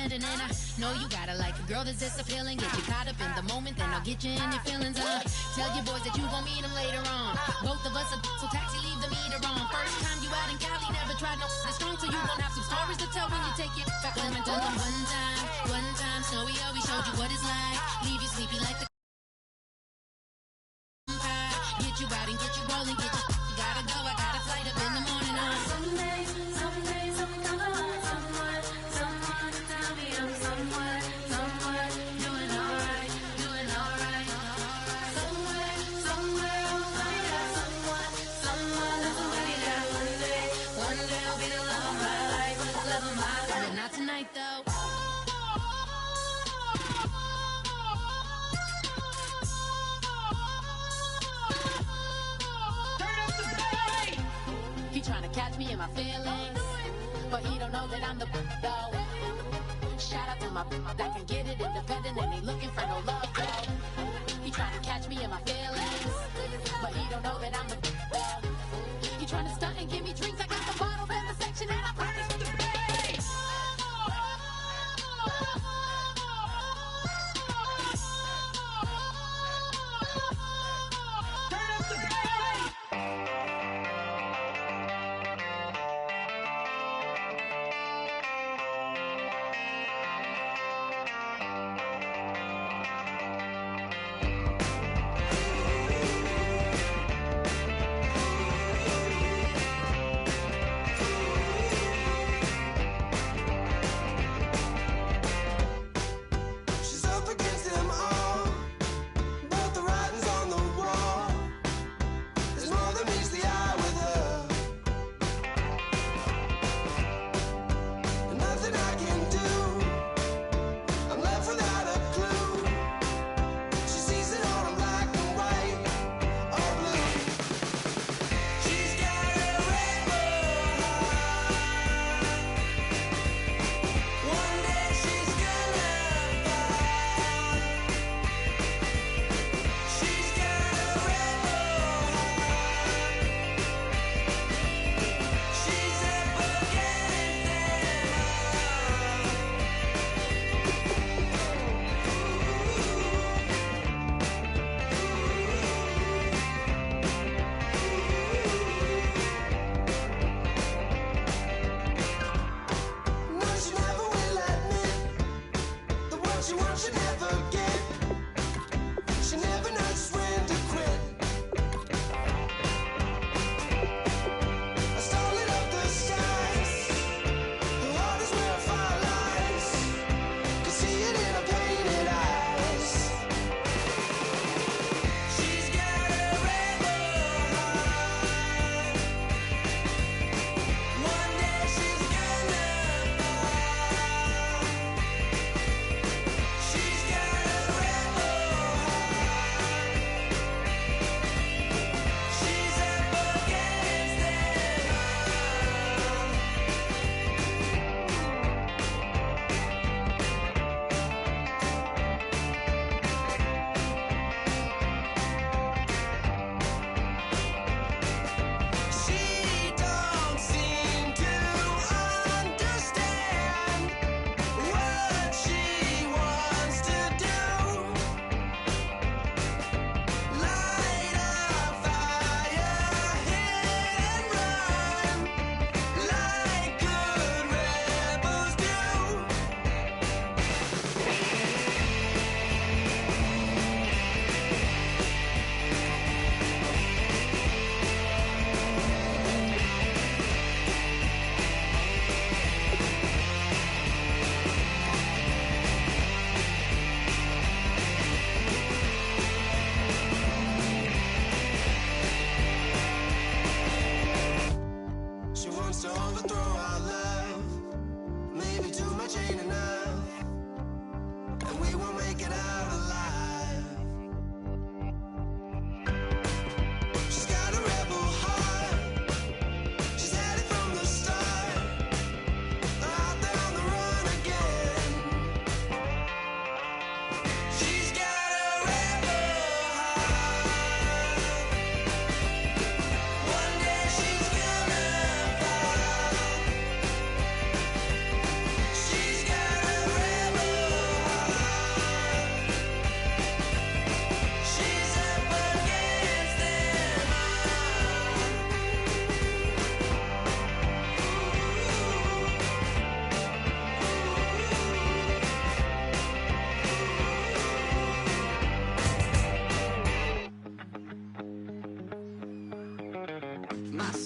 pretending, and I know you gotta like a girl that's this appealing. Get you caught up in the moment, then I'll get you in your feelings. Tell your boys that you gon' meet them later on. Both of us are so taxi, leave the meter on. First time you out in Cali, never tried no strong, so you gon' have some stories to tell when you take it back home and tell them one time, Snowy always showed you what it's like. Leave you sleepy like the get you out and get you rolling, get you gotta go, I got a flight up in the morning on someday, come along, someone tell me I'm someone doing alright, somewhere I'll find out someone that's somebody that one day I'll be the love of my life, but not tonight though. Trying to catch me in my feelings, but he don't know that I'm the though. Shout out to my that can get it independent and ain't looking for no love though. He trying to catch me in my feelings, but he don't know that I'm the though. He trying to stunt and give me drinks. I got the bottles in the section and I promise to pay.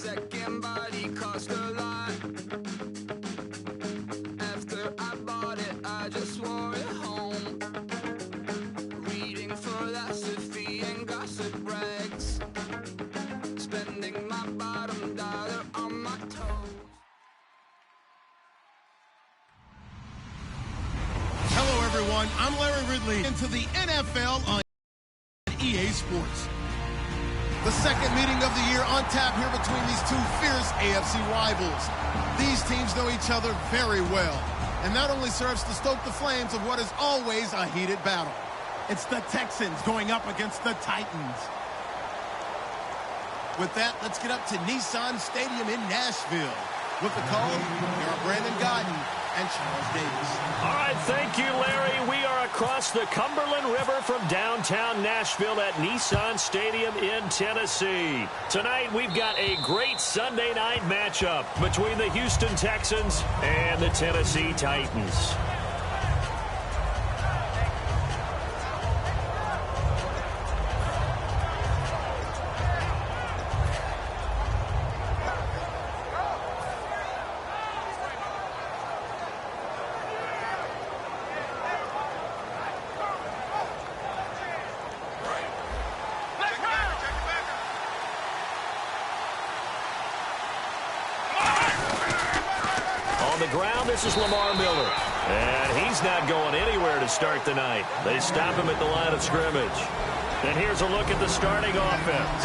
second body cost a lot. After I bought it, I just wore it home. Reading philosophy and gossip rags. Spending my bottom dollar on my toes. Hello, everyone. I'm Larry Ridley into the NFL on EA Sports. The second meeting of the year on tap here between these two fierce AFC rivals. These teams know each other very well, and that only serves to stoke the flames of what is always a heated battle. It's the Texans going up against the Titans. With that, let's get up to Nissan Stadium in Nashville. With the call, here are Brandon Godden and Charles Davis. All right, thank you, Larry. We are across the Cumberland River from downtown Nashville at Nissan Stadium in Tennessee. Tonight, we've got a great Sunday night matchup between the Houston Texans and the Tennessee Titans. On the ground, this is Lamar Miller. And he's not going anywhere to start the night. They stop him at the line of scrimmage. And here's a look at the starting offense.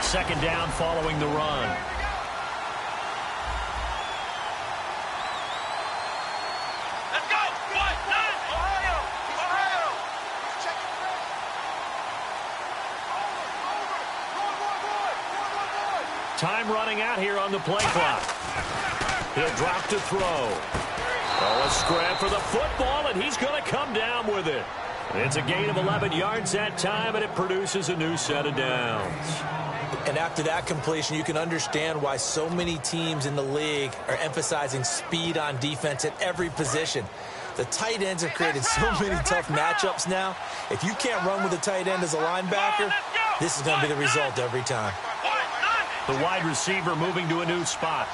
Second down following the run. Time running out here on the play clock. He'll drop to throw. Oh, a scrap for the football, and he's going to come down with it. It's a gain of 11 yards that time, and it produces a new set of downs. And after that completion, you can understand why so many teams in the league are emphasizing speed on defense at every position. The tight ends have created so many tough matchups now. If you can't run with a tight end as a linebacker, this is going to be the result every time. The wide receiver moving to a new spot.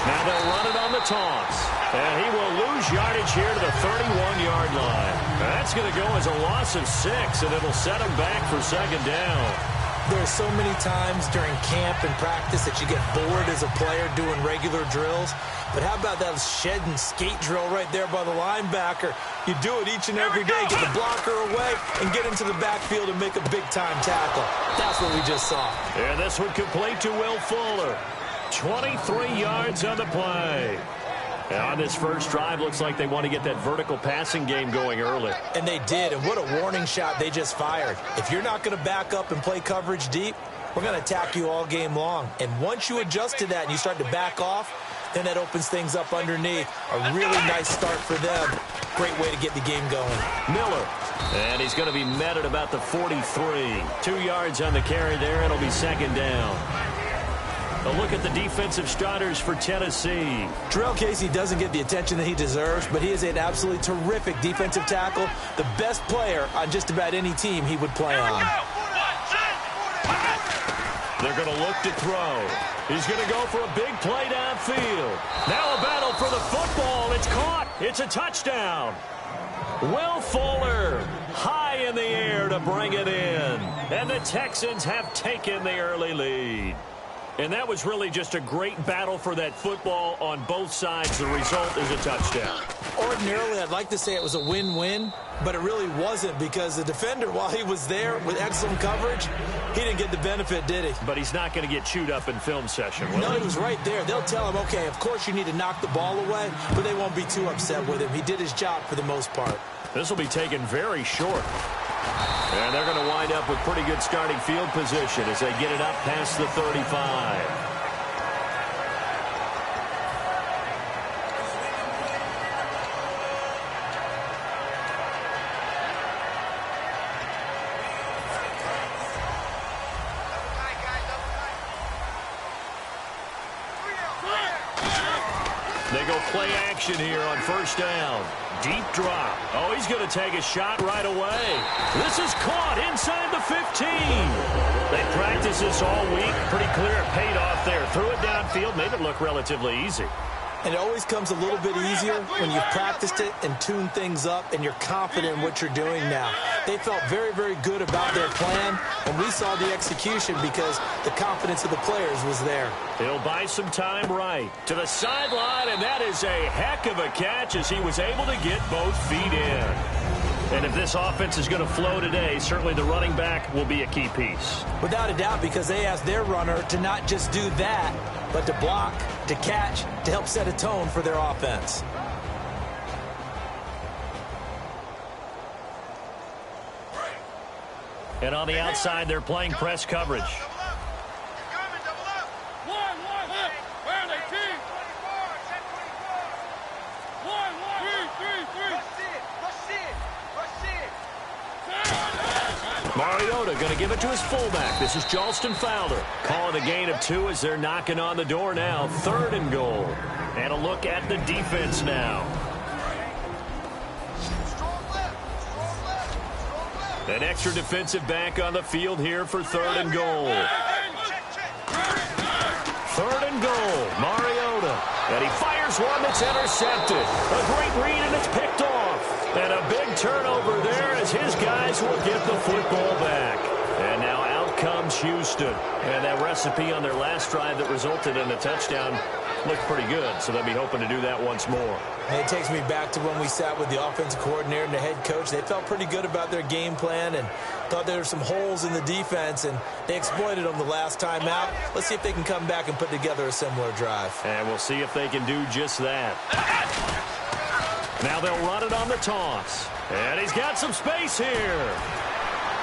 Now they'll run it on the toss. And he will lose yardage here to the 31-yard line. That's going to go as a loss of 6, and it'll set him back for second down. There are so many times during camp and practice that you get bored as a player doing regular drills. But how about that shed and skate drill right there by the linebacker? You do it each and every day. Get the blocker away and get into the backfield and make a big-time tackle. That's what we just saw. And this one complete to Will Fuller. 23 yards on the play. And on this first drive, looks like they want to get that vertical passing game going early. And they did, and what a warning shot they just fired. If you're not going to back up and play coverage deep, we're going to attack you all game long. And once you adjust to that and you start to back off, then that opens things up underneath. A really nice start for them. Great way to get the game going. Miller. And he's going to be met at about the 43. 2 yards on the carry there. It'll be second down. A look at the defensive starters for Tennessee. Terrell Casey doesn't get the attention that he deserves, but he is an absolutely terrific defensive tackle. The best player on just about any team he would play on. They're going to look to throw. He's going to go for a big play downfield. Now a battle for the football. It's caught. It's a touchdown. Will Fuller high in the air to bring it in. And the Texans have taken the early lead. And that was really just a great battle for that football on both sides. The result is a touchdown. Ordinarily, I'd like to say it was a win-win, but it really wasn't because the defender, while he was there with excellent coverage, he didn't get the benefit, did he? But he's not going to get chewed up in film session, will No, he? he was right there. They'll tell him, okay, of course you need to knock the ball away, but they won't be too upset with him. He did his job for the most part. This will be taken very short. And they're going to wind up with pretty good starting field position as they get it up past the 35. They go play action here on first down. Deep drop. Oh, he's going to take a shot right away. This is caught inside the 15. They practiced this all week. Pretty clear it paid off there. Threw it downfield, made it look relatively easy. And it always comes a little bit easier when you've practiced it and tuned things up and you're confident in what you're doing now. They felt very, very good about their plan, and we saw the execution because the confidence of the players was there. He'll buy some time right to the sideline, and that is a heck of a catch as he was able to get both feet in. And if this offense is going to flow today, certainly the running back will be a key piece. Without a doubt, because they asked their runner to not just do that, but to block, to catch, to help set a tone for their offense. And on the outside, they're playing press coverage. Mariota going to give it to his fullback. This is Charleston Fowler. Calling a gain of 2 as they're knocking on the door now. 3rd and goal. And a look at the defense now. An extra defensive back on the field here for 3rd and goal. 3rd and goal. Mariota. And he fires one that's intercepted. A great read, and it's picked off. And a big turnover there as his guys will get the football back. And now out comes Houston. And that recipe on their last drive that resulted in a touchdown looked pretty good, so they'll be hoping to do that once more. And it takes me back to when we sat with the offensive coordinator and the head coach. They felt pretty good about their game plan and thought there were some holes in the defense, and they exploited them the last time out. Let's see if they can come back and put together a similar drive. And we'll see if they can do just that. Now they'll run it on the toss. And he's got some space here.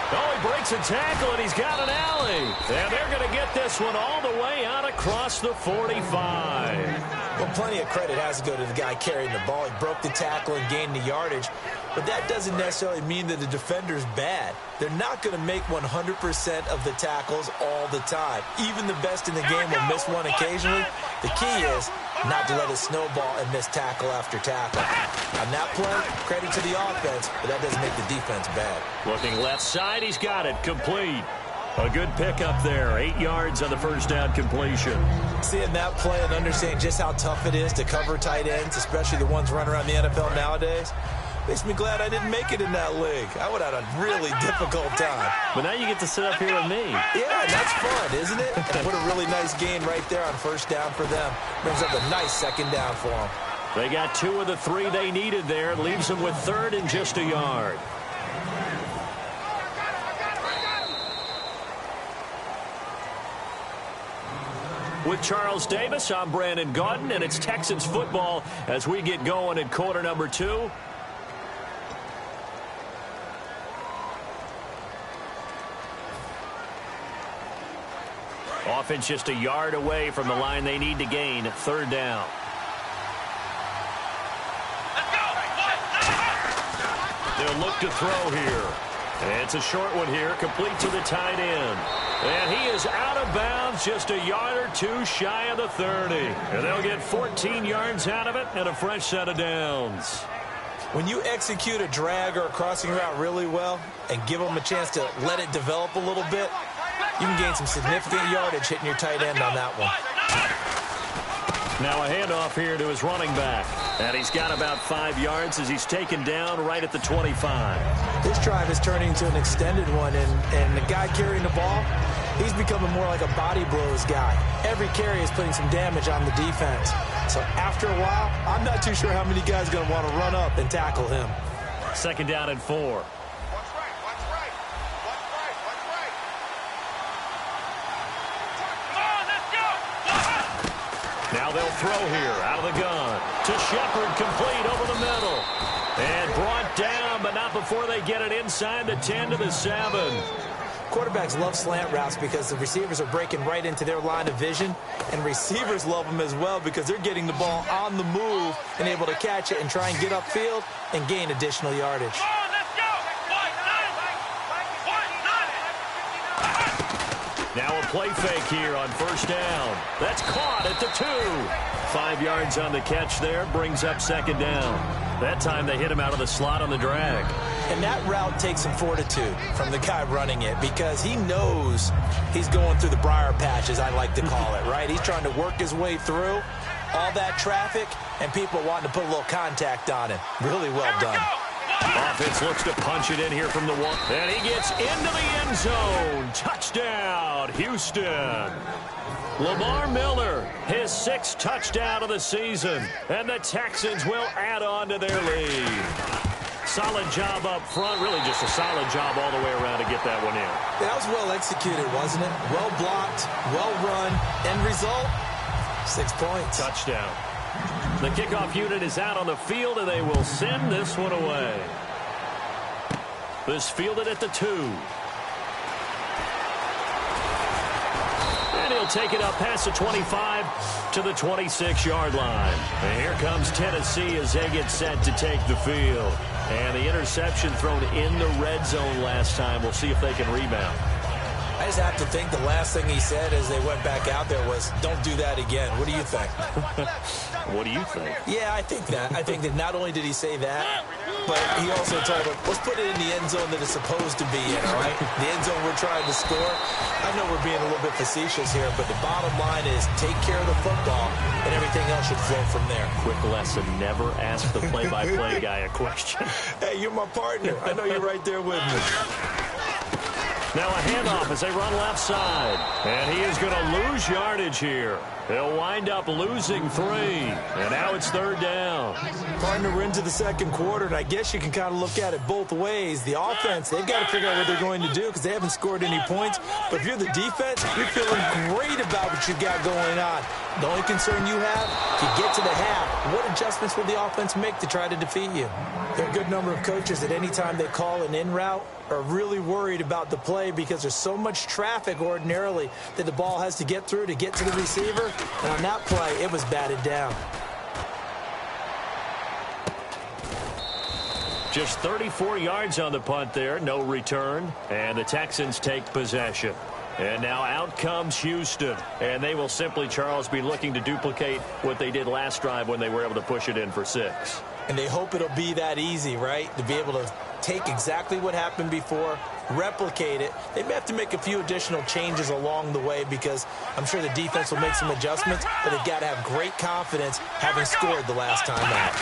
Oh, he breaks a tackle, and he's got an alley. And they're going to get this one all the way out across the 45. Well, plenty of credit has to go to the guy carrying the ball. He broke the tackle and gained the yardage. But that doesn't necessarily mean that the defender's bad. They're not going to make 100% of the tackles all the time. Even the best in the game will miss one occasionally. The key is not to let it snowball and miss tackle after tackle. On that play, credit to the offense, but that doesn't make the defense bad. Looking left side, he's got it. Complete. A good pickup there. 8 yards on the first down completion. Seeing that play and understanding just how tough it is to cover tight ends, especially the ones running around the NFL nowadays, makes me glad I didn't make it in that league. I would have had a really difficult time. But now you get to sit up here with me. Yeah, and that's fun, isn't it? And put a really nice gain right there on first down for them. Brings up a nice second down for them. They got 2 of the 3 they needed there. Leaves them with 3rd and just a yard. With Charles Davis, I'm Brandon Gaudin, and it's Texans football as we get going in quarter number 2. Offense just a yard away from the line they need to gain. 3rd down. They'll look to throw here. And it's a short one here, complete to the tight end. And he is out of bounds, just a yard or 2 shy of the 30. And they'll get 14 yards out of it and a fresh set of downs. When you execute a drag or a crossing route really well and give them a chance to let it develop a little bit, you can gain some significant yardage hitting your tight end on that one. Now a handoff here to his running back. And he's got about 5 yards as he's taken down right at the 25. This drive is turning into an extended one, and the guy carrying the ball, he's becoming more like a body blows guy. Every carry is putting some damage on the defense. So after a while, I'm not too sure how many guys are going to want to run up and tackle him. 2nd down and 4. Now they'll throw here out of the gun to Shepard, complete over the middle. And brought down, but not before they get it inside the 10 to the 7. Quarterbacks love slant routes because the receivers are breaking right into their line of vision, and receivers love them as well because they're getting the ball on the move and able to catch it and try and get upfield and gain additional yardage. Now a play fake here on first down. That's caught at the 2. 5 yards on the catch there, brings up second down. That time they hit him out of the slot on the drag. And that route takes some fortitude from the guy running it because he knows he's going through the briar patch, as I like to call it, right? He's trying to work his way through all that traffic and people wanting to put a little contact on him. Really well done. Offense looks to punch it in here from the 1. And he gets into the end zone. Touchdown, Houston. Lamar Miller, his 6th touchdown of the season. And the Texans will add on to their lead. Solid job up front. Really just a solid job all the way around to get that one in. That was well executed, wasn't it? Well blocked, well run. End result, 6 points. Touchdown. The kickoff unit is out on the field, and they will send this one away. This fielded at the 2. And he'll take it up past the 25 to the 26-yard line. And here comes Tennessee as they get set to take the field. And the interception thrown in the red zone last time. We'll see if they can rebound. I just have to think the last thing he said as they went back out there was, don't do that again. What do you think? What do you think? Yeah, I think that. I think that not only did he say that, but he also told him, let's put it in the end zone that it's supposed to be in, all right? The end zone we're trying to score. I know we're being a little bit facetious here, but the bottom line is take care of the football, and everything else should flow from there. Quick lesson, never ask the play-by-play guy a question. Hey, you're my partner. I know you're right there with me. Now a handoff as they run left side. And he is going to lose yardage here. He'll wind up losing 3. And now it's 3rd down. Partner, we're into the second quarter, and I guess you can kind of look at it both ways. The offense, they've got to figure out what they're going to do because they haven't scored any points. But if you're the defense, you're feeling great about what you've got going on. The only concern you have, if you get to the half, what adjustments will the offense make to try to defeat you? There are a good number of coaches at any time they call an in route are really worried about the play because there's so much traffic ordinarily that the ball has to get through to get to the receiver. And on that play, it was batted down. Just 34 yards on the punt there, no return. And the Texans take possession. And now out comes Houston. And they will simply, Charles, be looking to duplicate what they did last drive when they were able to push it in for 6. And they hope it'll be that easy, right? To be able to take exactly what happened before, replicate it. They may have to make a few additional changes along the way because I'm sure the defense will make some adjustments, but they've got to have great confidence having scored the last time out.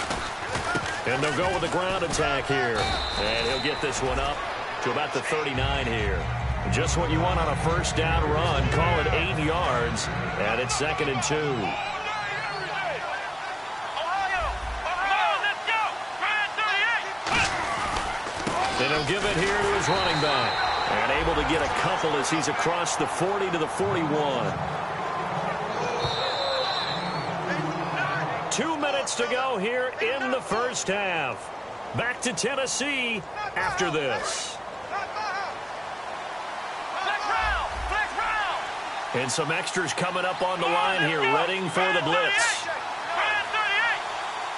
And they'll go with the ground attack here. And he'll get this one up to about the 39 here. Just what you want on a first down run. Call it 8 yards, and it's 2nd and 2. And he'll give it here to his running back. And able to get a couple as he's across the 40 to the 41. 2 minutes to go here in the first half. Back to Tennessee after this. And some extras coming up on the line here, readying for the blitz.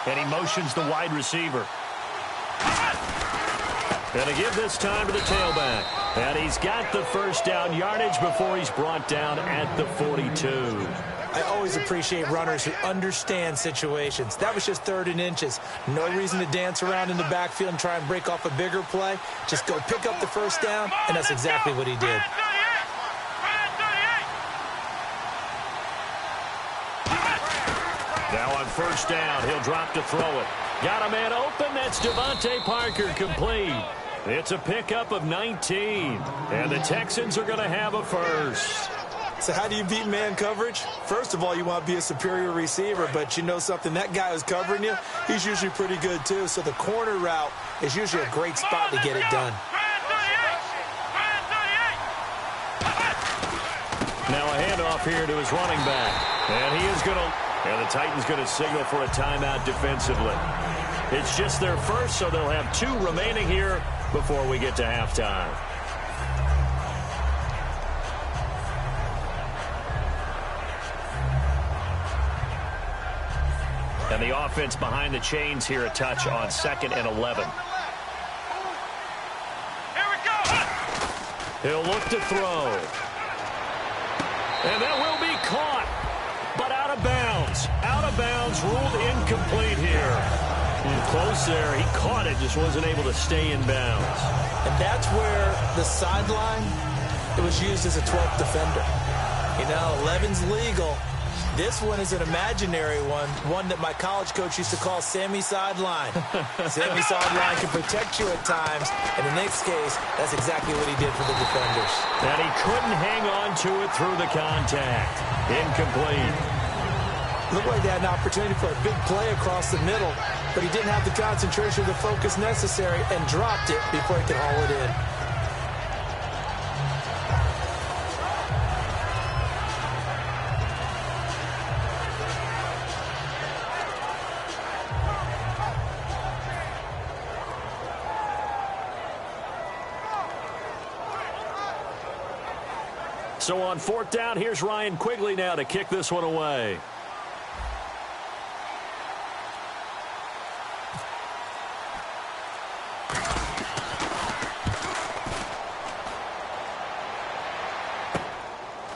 And he motions the wide receiver. And to give this time to the tailback. And he's got the first down yardage before he's brought down at the 42. I always appreciate runners who understand situations. That was just 3rd and inches. No reason to dance around in the backfield and try and break off a bigger play. Just go pick up the first down, and that's exactly what he did. Now on first down, he'll drop to throw it. Got a man open. That's Devontae Parker complete. It's a pickup of 19. And the Texans are going to have a first. So how do you beat man coverage? First of all, you want to be a superior receiver, but you know something, that guy who's covering you, he's usually pretty good too. So the corner route is usually a great spot to get it done. Now a handoff here to his running back. And he is going to... And the Titans going to signal for a timeout defensively. It's just their first, so they'll have 2 remaining here before we get to halftime. And the offense behind the chains here, a touch on 2nd and 11. He'll look to throw. And that will be caught, but out of bounds. Out of bounds, ruled incomplete here. Close there. He caught it, just wasn't able to stay in bounds. And that's where the sideline, it was used as a 12th defender. You know, 11's legal. This one is an imaginary one that my college coach used to call Sammy Sideline. Sammy Sideline can protect you at times, and in this case, that's exactly what he did for the defenders. And he couldn't hang on to it through the contact. Incomplete. Looked like they had an opportunity for a big play across the middle, but he didn't have the concentration or the focus necessary and dropped it before he could haul it in. So on 4th down, here's Ryan Quigley now to kick this one away.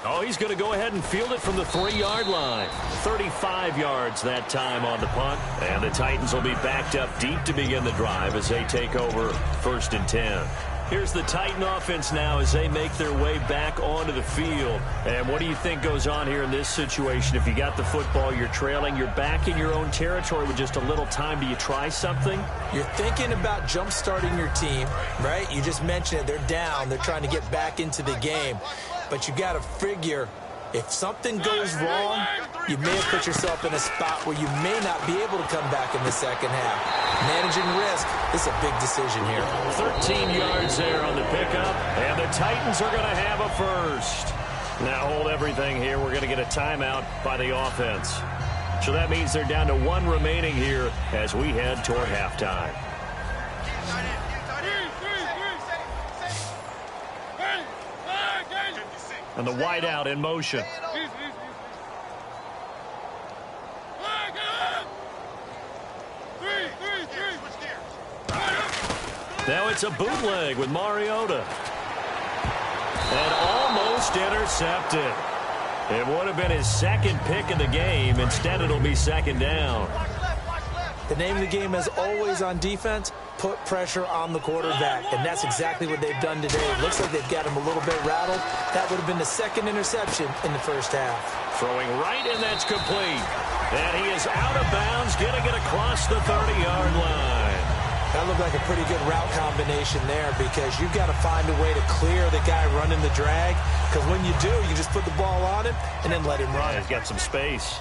Oh, he's going to go ahead and field it from the 3-yard line. 35 yards that time on the punt. And the Titans will be backed up deep to begin the drive as they take over 1st and 10. Here's the Titan offense now as they make their way back onto the field. And what do you think goes on here in this situation? If you got the football, you're trailing, you're back in your own territory with just a little time. Do you try something? You're thinking about jump-starting your team, right? You just mentioned it. They're down. They're trying to get back into the game. But you got to figure, if something goes wrong, you may have put yourself in a spot where you may not be able to come back in the second half. Managing risk, this is a big decision here. 13 yards there on the pickup, and the Titans are going to have a first. Now hold everything here. We're going to get a timeout by the offense. So that means they're down to 1 remaining here as we head toward halftime. And the wideout in motion. Now it's a bootleg with Mariota. And almost intercepted. It would have been his 2nd pick of the game. Instead, it'll be 2nd down. The name of the game is always on defense, put pressure on the quarterback. And that's exactly what they've done today. It looks like they've got him a little bit rattled. That would have been the 2nd interception in the first half. Throwing right, and that's complete. And he is out of bounds, getting it across the 30-yard line. That looked like a pretty good route combination there because you've got to find a way to clear the guy running the drag. Because when you do, you just put the ball on him and then let him run. He's got some space.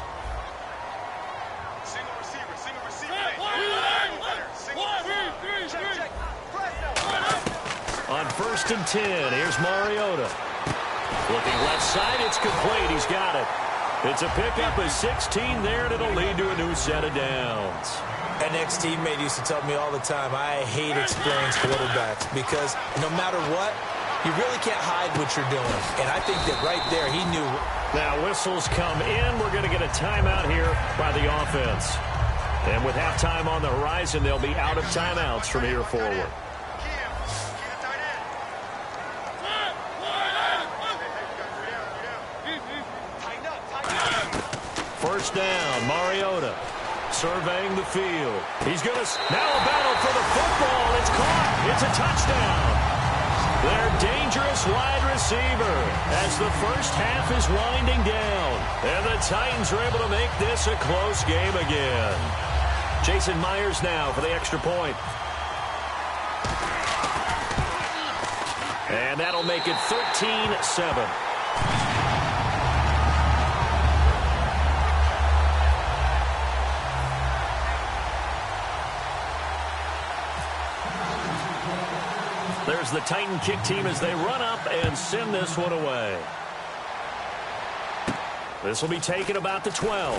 On 1st and 10, here's Mariota. Looking left side, it's complete. He's got it. It's a pickup of 16 there, and it'll lead to a new set of downs. An ex-teammate used to tell me all the time, I hate experienced quarterbacks because no matter what, you really can't hide what you're doing. And I think that right there, he knew. Now whistles come in. We're going to get a timeout here by the offense. And with halftime on the horizon, they'll be out of timeouts from here forward. First down, Mariota. Surveying the field. He's going to... Now a battle for the football. It's caught. It's a touchdown. Their dangerous wide receiver as the first half is winding down. And the Titans are able to make this a close game again. Jason Myers now for the extra point. And that'll make it 13-7. There's the Titan kick team as they run up and send this one away. This will be taken about the 12.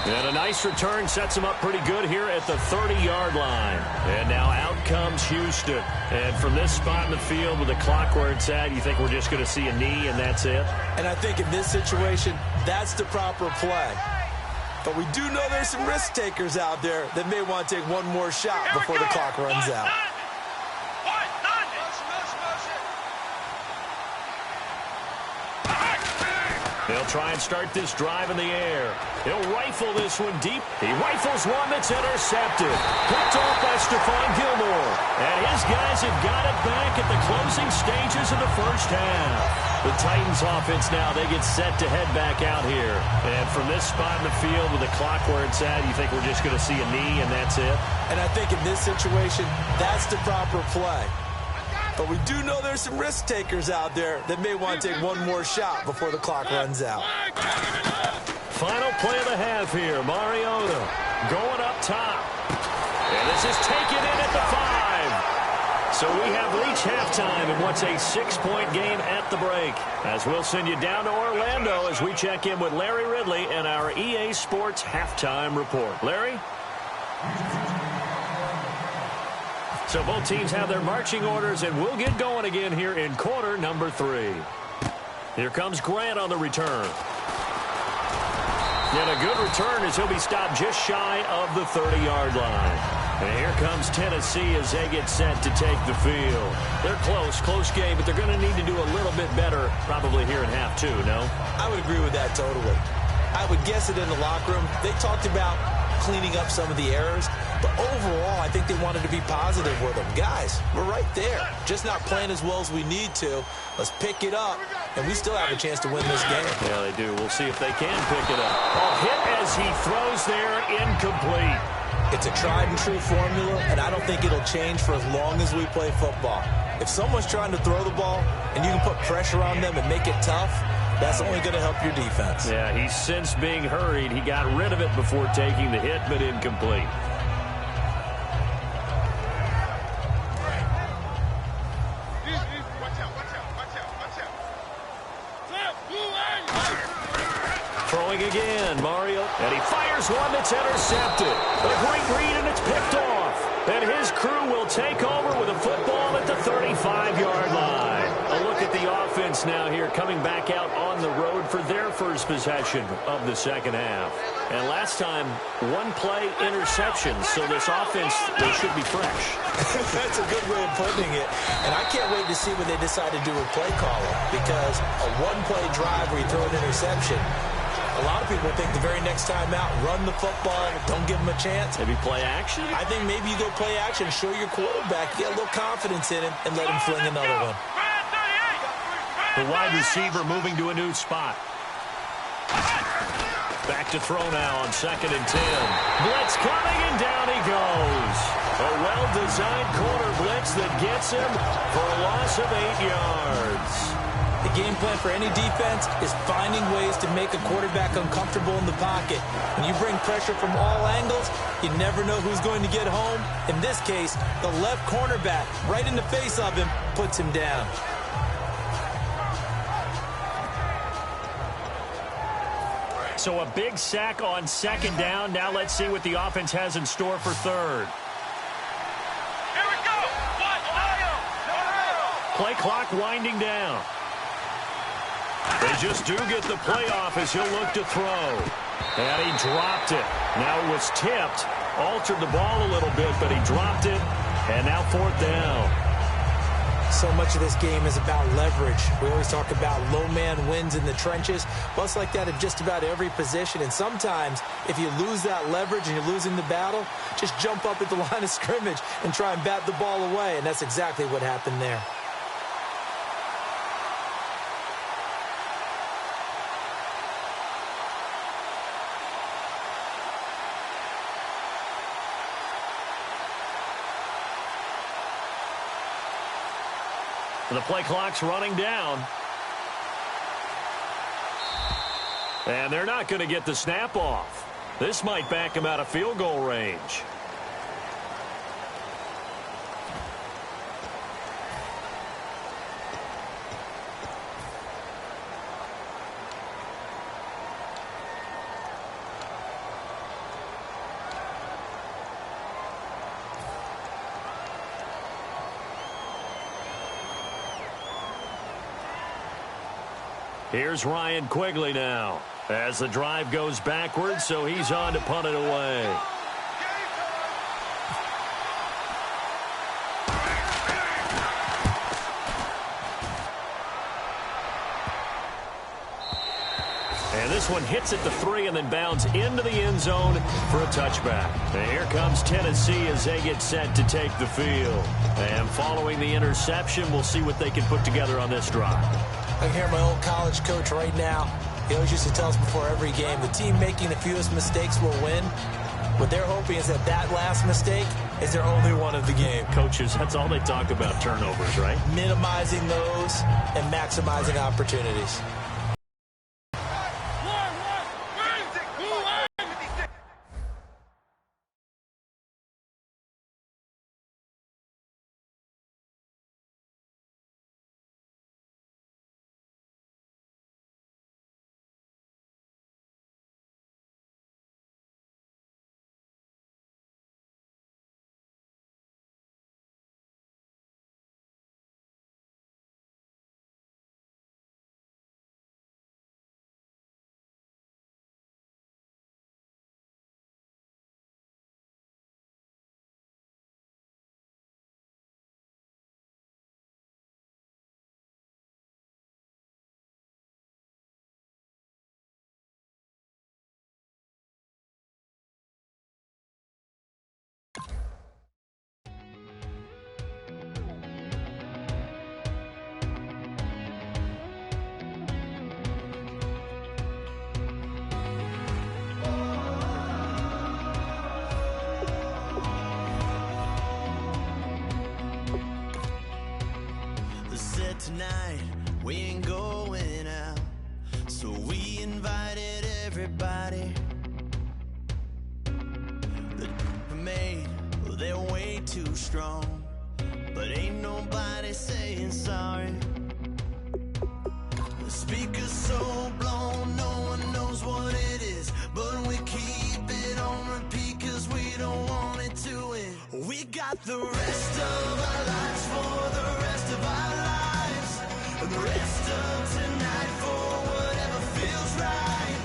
And a nice return sets them up pretty good here at the 30-yard line. And now out comes Houston. And from this spot in the field with the clock where it's at, you think we're just going to see a knee and that's it? And I think in this situation, that's the proper play. But we do know there's some risk takers out there that may want to take one more shot before the clock runs out. They'll try and start this drive in the air. He'll rifle this one deep. He rifles one that's intercepted. Picked off by Stephon Gilmore. And his guys have got it back at the closing stages of the first half. The Titans offense now, they get set to head back out here. And from this spot in the field with the clock where it's at, you think we're just going to see a knee and that's it? And I think in this situation, that's the proper play. But we do know there's some risk takers out there that may want to take one more shot before the clock runs out. Final play of the half here. Mariota going up top. And this is taken in at the 5. So we have reached halftime in what's a 6-point game at the break. As we'll send you down to Orlando as we check in with Larry Ridley and our EA Sports halftime report. Larry? So both teams have their marching orders, and we'll get going again here in quarter number 3. Here comes Grant on the return. And a good return as he'll be stopped just shy of the 30-yard line. And here comes Tennessee as they get set to take the field. They're close game, but they're going to need to do a little bit better probably here in half 2, no? I would agree with that totally. I would guess it in the locker room. They talked about cleaning up some of the errors, but overall, I think they wanted to be positive with them. Guys, we're right there. Just not playing as well as we need to. Let's pick it up, and we still have a chance to win this game. Yeah, they do. We'll see if they can pick it up. A hit as he throws there, incomplete. It's a tried-and-true formula, and I don't think it'll change for as long as we play football. If someone's trying to throw the ball, and you can put pressure on them and make it tough, that's only going to help your defense. Yeah, he's since being hurried. He got rid of it before taking the hit, but incomplete. Throwing again, Mario. And he fires one that's intercepted. A great read, and it's picked off. And his crew will take over with a football at the 35-yard line. A look at the offense now here, coming back out on the road for their first possession of the second half. And last time, one play interception, so this offense, they should be fresh. That's a good way of putting it. And I can't wait to see what they decide to do with play calling, because a one-play drive where you throw an interception, a lot of people think the very next time out, run the football, don't give them a chance. Maybe play action? I think maybe you go play action, show your quarterback, get a little confidence in him, and let him fling another one. The wide receiver moving to a new spot. Back to throw now on 2nd and 10. Blitz coming, and down he goes. A well-designed corner blitz that gets him for a loss of 8 yards. The game plan for any defense is finding ways to make a quarterback uncomfortable in the pocket. When you bring pressure from all angles, you never know who's going to get home. In this case, the left cornerback, right in the face of him, puts him down. So a big sack on 2nd down. Now let's see what the offense has in store for 3rd. Here we go. Play clock winding down. They just do get the playoff as he'll look to throw. And he dropped it. Now it was tipped. Altered the ball a little bit, but he dropped it. And now 4th down. So much of this game is about leverage. We always talk about low man wins in the trenches. Well, it's like that at just about every position. And sometimes, if you lose that leverage and you're losing the battle, just jump up at the line of scrimmage and try and bat the ball away. And that's exactly what happened there. The play clock's running down. And they're not going to get the snap off. This might back him out of field goal range. Here's Ryan Quigley now as the drive goes backwards, so he's on to punt it away. this one hits at the 3 and then bounds into the end zone for a touchback. And here comes Tennessee as they get set to take the field. And following the interception, we'll see what they can put together on this drive. I can hear my old college coach right now. He always used to tell us before every game, the team making the fewest mistakes will win. What they're hoping is that that last mistake is their only one of the game. Coaches, that's all they talk about, turnovers, right? Minimizing those and maximizing opportunities. Tonight we ain't going out, so we invited everybody. The made, well, they're way too strong, but ain't nobody saying sorry. The speaker's so blown, no one knows what it is, but we keep it on repeat 'cause we don't want it to end. We got the rest of our lives for the rest of our lives. The rest of tonight for whatever feels right.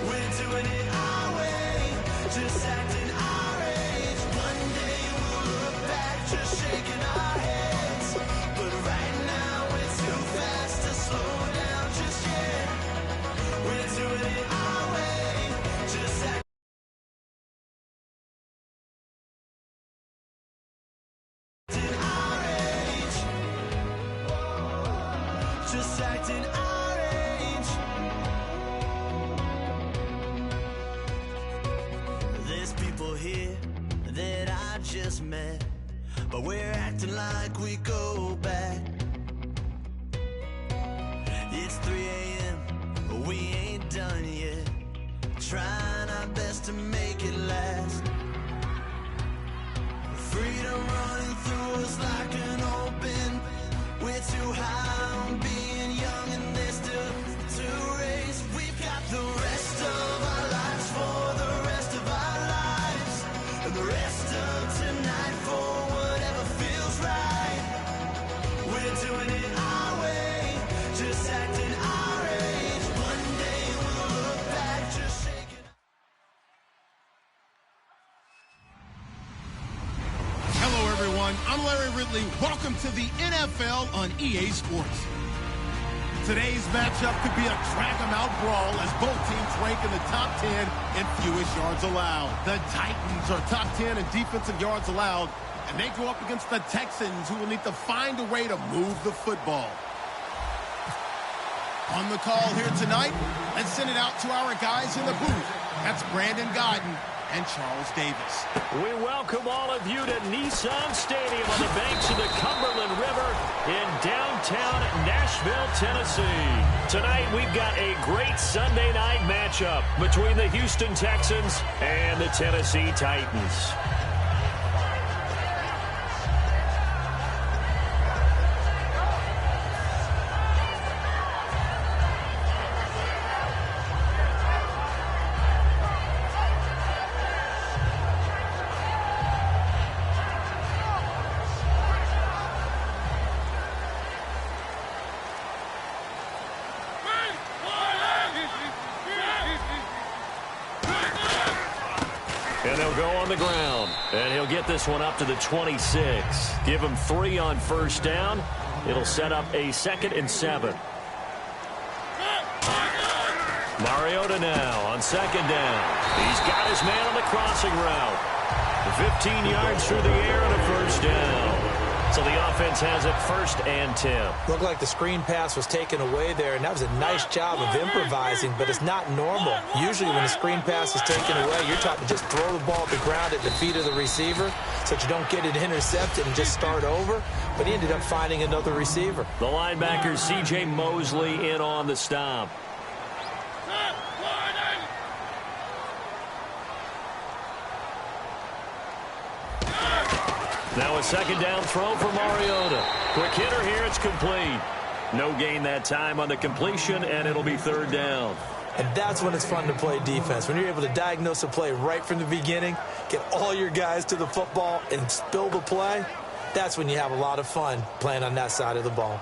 We're doing it our way, just acting our age. One day we'll look back, just shaking our heads. But right now we're too fast to slow down just yet. We're doing it our way, just acting our age. Just acting our age. There's people here that I just met, but we're acting like we go back. It's 3 a.m., but we ain't done yet. Trying our best to make it last. Freedom running through us like an open. We're too high on being young and there's still to race. We've got the rest of our lives for the rest of our lives. And the rest of tonight for whatever feels right. We're doing it our way, just acting our age. One day we'll look back, just shaking. Hello, everyone. I'm Larry Ridley. Welcome to the NFL on EA Sports. Today's matchup could be a drag-em-out brawl as both teams rank in the top 10 in fewest yards allowed. The Titans are top 10 in defensive yards allowed, and they go up against the Texans, who will need to find a way to move the football. On the call here tonight, let's send it out to our guys in the booth. That's Brandon Godden and Charles Davis. We welcome all of you to Nissan Stadium on the banks of the Cumberland River in downtown Nashville, Tennessee. Tonight, we've got a great Sunday night matchup between the Houston Texans and the Tennessee Titans. And they'll go on the ground. And he'll get this one up to the 26. Give him 3 on first down. It'll set up a 2nd and 7. Mariota now on second down. He's got his man on the crossing route. 15 yards through the air and a first down. So the offense has it 1st and 10. Looked like the screen pass was taken away there, and that was a nice job of improvising, but it's not normal. Usually when a screen pass is taken away, you're taught to just throw the ball at the ground at the feet of the receiver so that you don't get it intercepted and just start over, but he ended up finding another receiver. The linebacker, C.J. Mosley, in on the stop. Now a second down throw for Mariota. Quick hitter here, it's complete. No gain that time on the completion, and it'll be 3rd down. And that's when it's fun to play defense. When you're able to diagnose a play right from the beginning, get all your guys to the football, and spill the play, that's when you have a lot of fun playing on that side of the ball.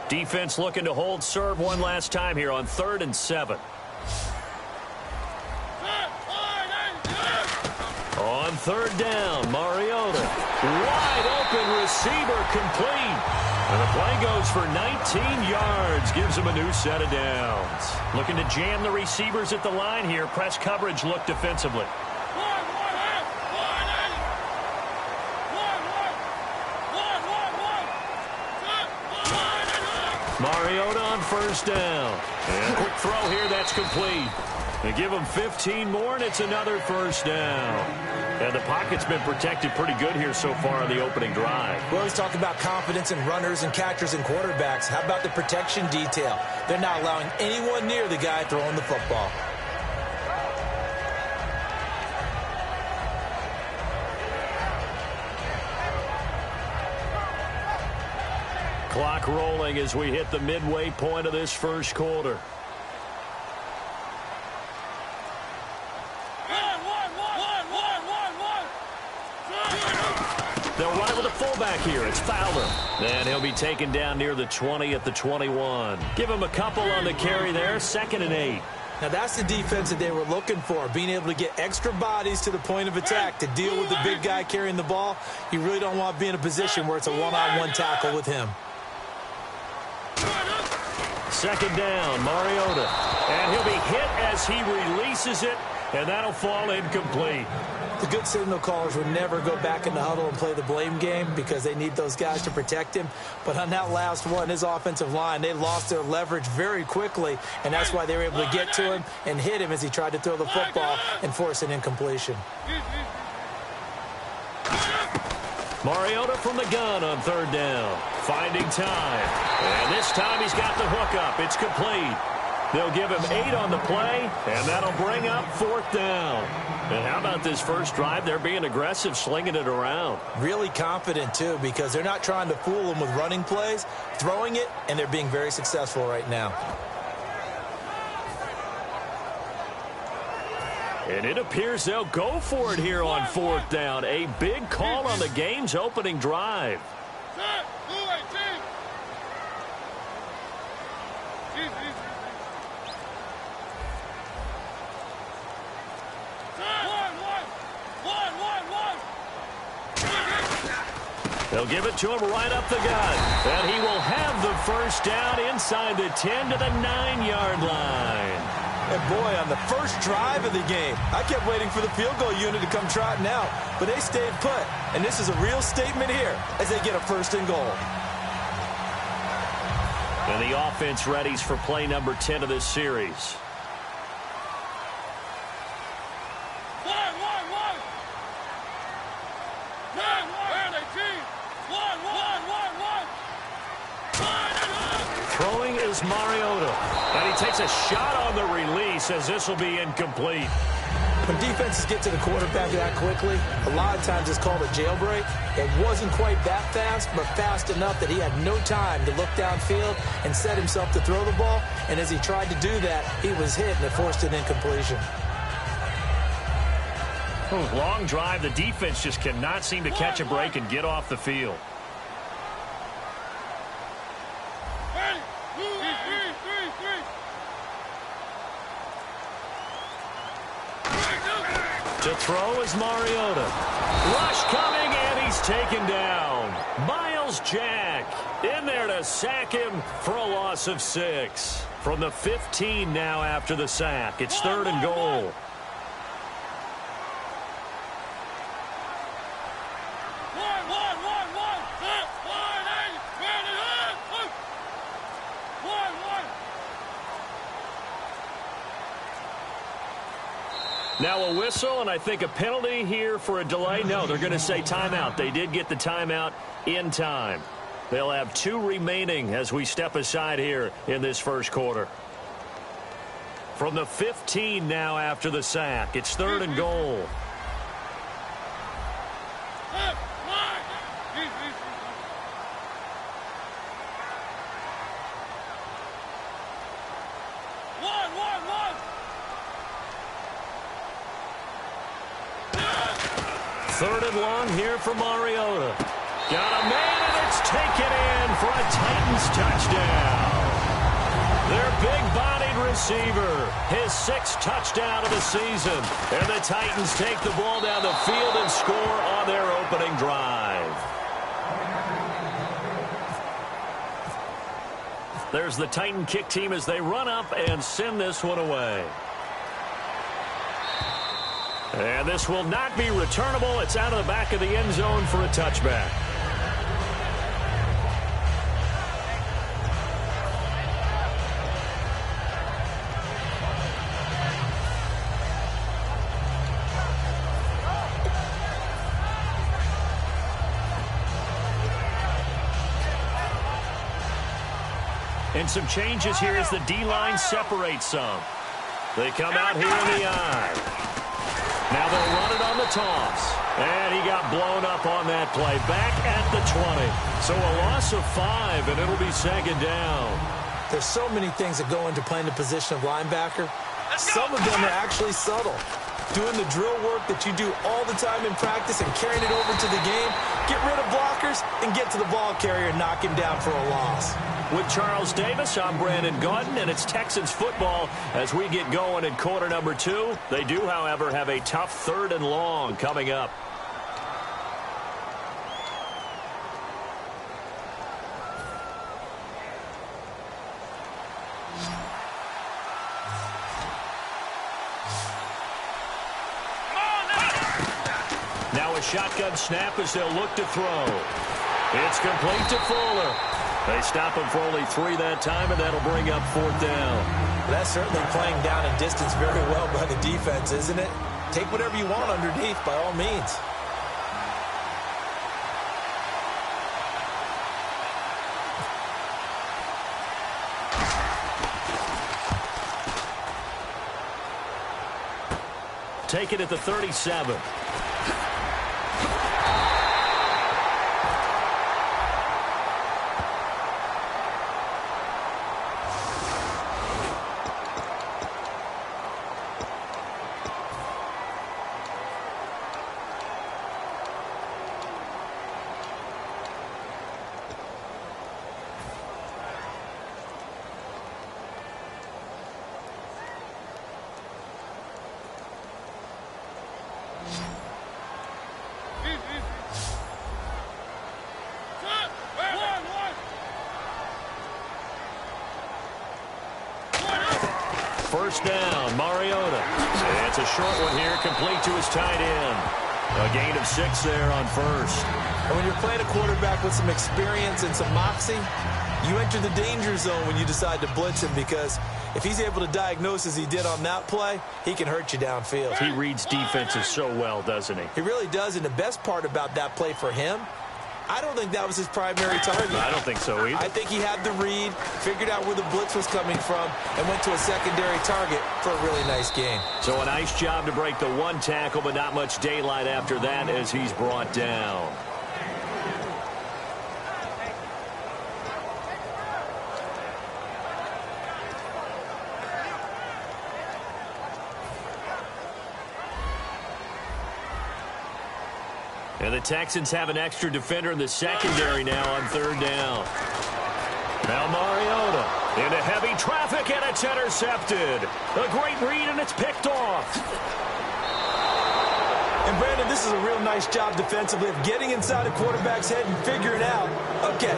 Defense looking to hold serve one last time here on 3rd and 7. On 3rd down, Mariota. Wide open receiver complete. And the play goes for 19 yards. Gives him a new set of downs. Looking to jam the receivers at the line here. Press coverage look defensively. Mariota on 1st down. And a quick throw here, that's complete. They give him 15 more, and it's another 1st down. And the pocket's been protected pretty good here so far on the opening drive. We always talk about confidence in runners and catchers and quarterbacks. How about the protection detail? They're not allowing anyone near the guy throwing the football. Clock rolling as we hit the midway point of this 1st quarter. They'll run it with a fullback here. It's Fowler. And he'll be taken down near the 20 at the 21. Give him a couple on the carry there. 2nd and 8. Now that's the defense that they were looking for, being able to get extra bodies to the point of attack to deal with the big guy carrying the ball. You really don't want to be in a position where it's a one-on-one tackle with him. 2nd down, Mariota. And he'll be hit as he releases it, and that'll fall incomplete. The good signal callers would never go back in the huddle and play the blame game because they need those guys to protect him. But on that last one, his offensive line, they lost their leverage very quickly, and that's why they were able to get to him and hit him as he tried to throw the football and force an incompletion. Mariota from the gun on 3rd down. Finding time. And this time he's got the hook up. It's complete. They'll give him 8 on the play, and that'll bring up 4th down. And how about this first drive? They're being aggressive, slinging it around. Really confident, too, because they're not trying to fool them with running plays, throwing it, and they're being very successful right now. And it appears they'll go for it here on 4th down. A big call on the game's opening drive. They'll give it to him right up the gut. And he will have the first down inside the 10 to the 9-yard line. And boy, on the first drive of the game, I kept waiting for the field goal unit to come trotting out, but they stayed put. And this is a real statement here as they get a 1st and goal. And the offense readies for play number 10 of this series. Throwing is Mariota. And he takes a shot on the release as this will be incomplete. When defenses get to the quarterback that quickly, a lot of times it's called a jailbreak. It wasn't quite that fast, but fast enough that he had no time to look downfield and set himself to throw the ball. And as he tried to do that, he was hit and it forced an incompletion. Long drive. The defense just cannot seem to catch a break and get off the field. To throw is Mariota. Rush coming, and he's taken down. Miles Jack in there to sack him for a loss of 6. From the 15 now after the sack. It's 3rd and goal. Now a whistle, and I think a penalty here for a delay. No, they're going to say timeout. They did get the timeout in time. They'll have 2 remaining as we step aside here in this first quarter. From the 15 now after the sack. It's 3rd and goal. Third and long here for Mariota. Got a man, and it's taken in for a Titans touchdown. Their big-bodied receiver, his 6th touchdown of the season. And the Titans take the ball down the field and score on their opening drive. There's the Titan kick team as they run up and send this one away. And this will not be returnable. It's out of the back of the end zone for a touchback. And some changes here as the D-line separates some. They come out here in the eye. Now they'll run it on the toss. And he got blown up on that play. Back at the 20. So a loss of 5, and it'll be 2nd down. There's so many things that go into playing the position of linebacker. Some of them are actually subtle. Doing the drill work that you do all the time in practice and carrying it over to the game. Get rid of blockers and get to the ball carrier and knock him down for a loss. With Charles Davis, I'm Brandon Gaudin, and it's Texans football as we get going in quarter number 2. They do, however, have a tough 3rd and long coming up. Now a shotgun snap as they'll look to throw. It's complete to Fuller. They stop him for only 3 that time, and that'll bring up 4th down. That's certainly playing down in distance very well by the defense, isn't it? Take whatever you want underneath by all means. Take it at the 37. First down, Mariota. And it's a short one here, complete to his tight end. A gain of 6 there on first. And when you're playing a quarterback with some experience and some moxie, you enter the danger zone when you decide to blitz him, because if he's able to diagnose as he did on that play, he can hurt you downfield. He reads defenses so well, doesn't he? He really does, and the best part about that play for him, I don't think that was his primary target. I don't think so either. I think he had the read, figured out where the blitz was coming from, and went to a secondary target for a really nice gain. So a nice job to break the 1 tackle, but not much daylight after that as he's brought down. And the Texans have an extra defender in the secondary now on 3rd down. Now Mariota into heavy traffic, and it's intercepted. A great read, and it's picked off. And, Brandon, this is a real nice job defensively of getting inside a quarterback's head and figuring out, okay,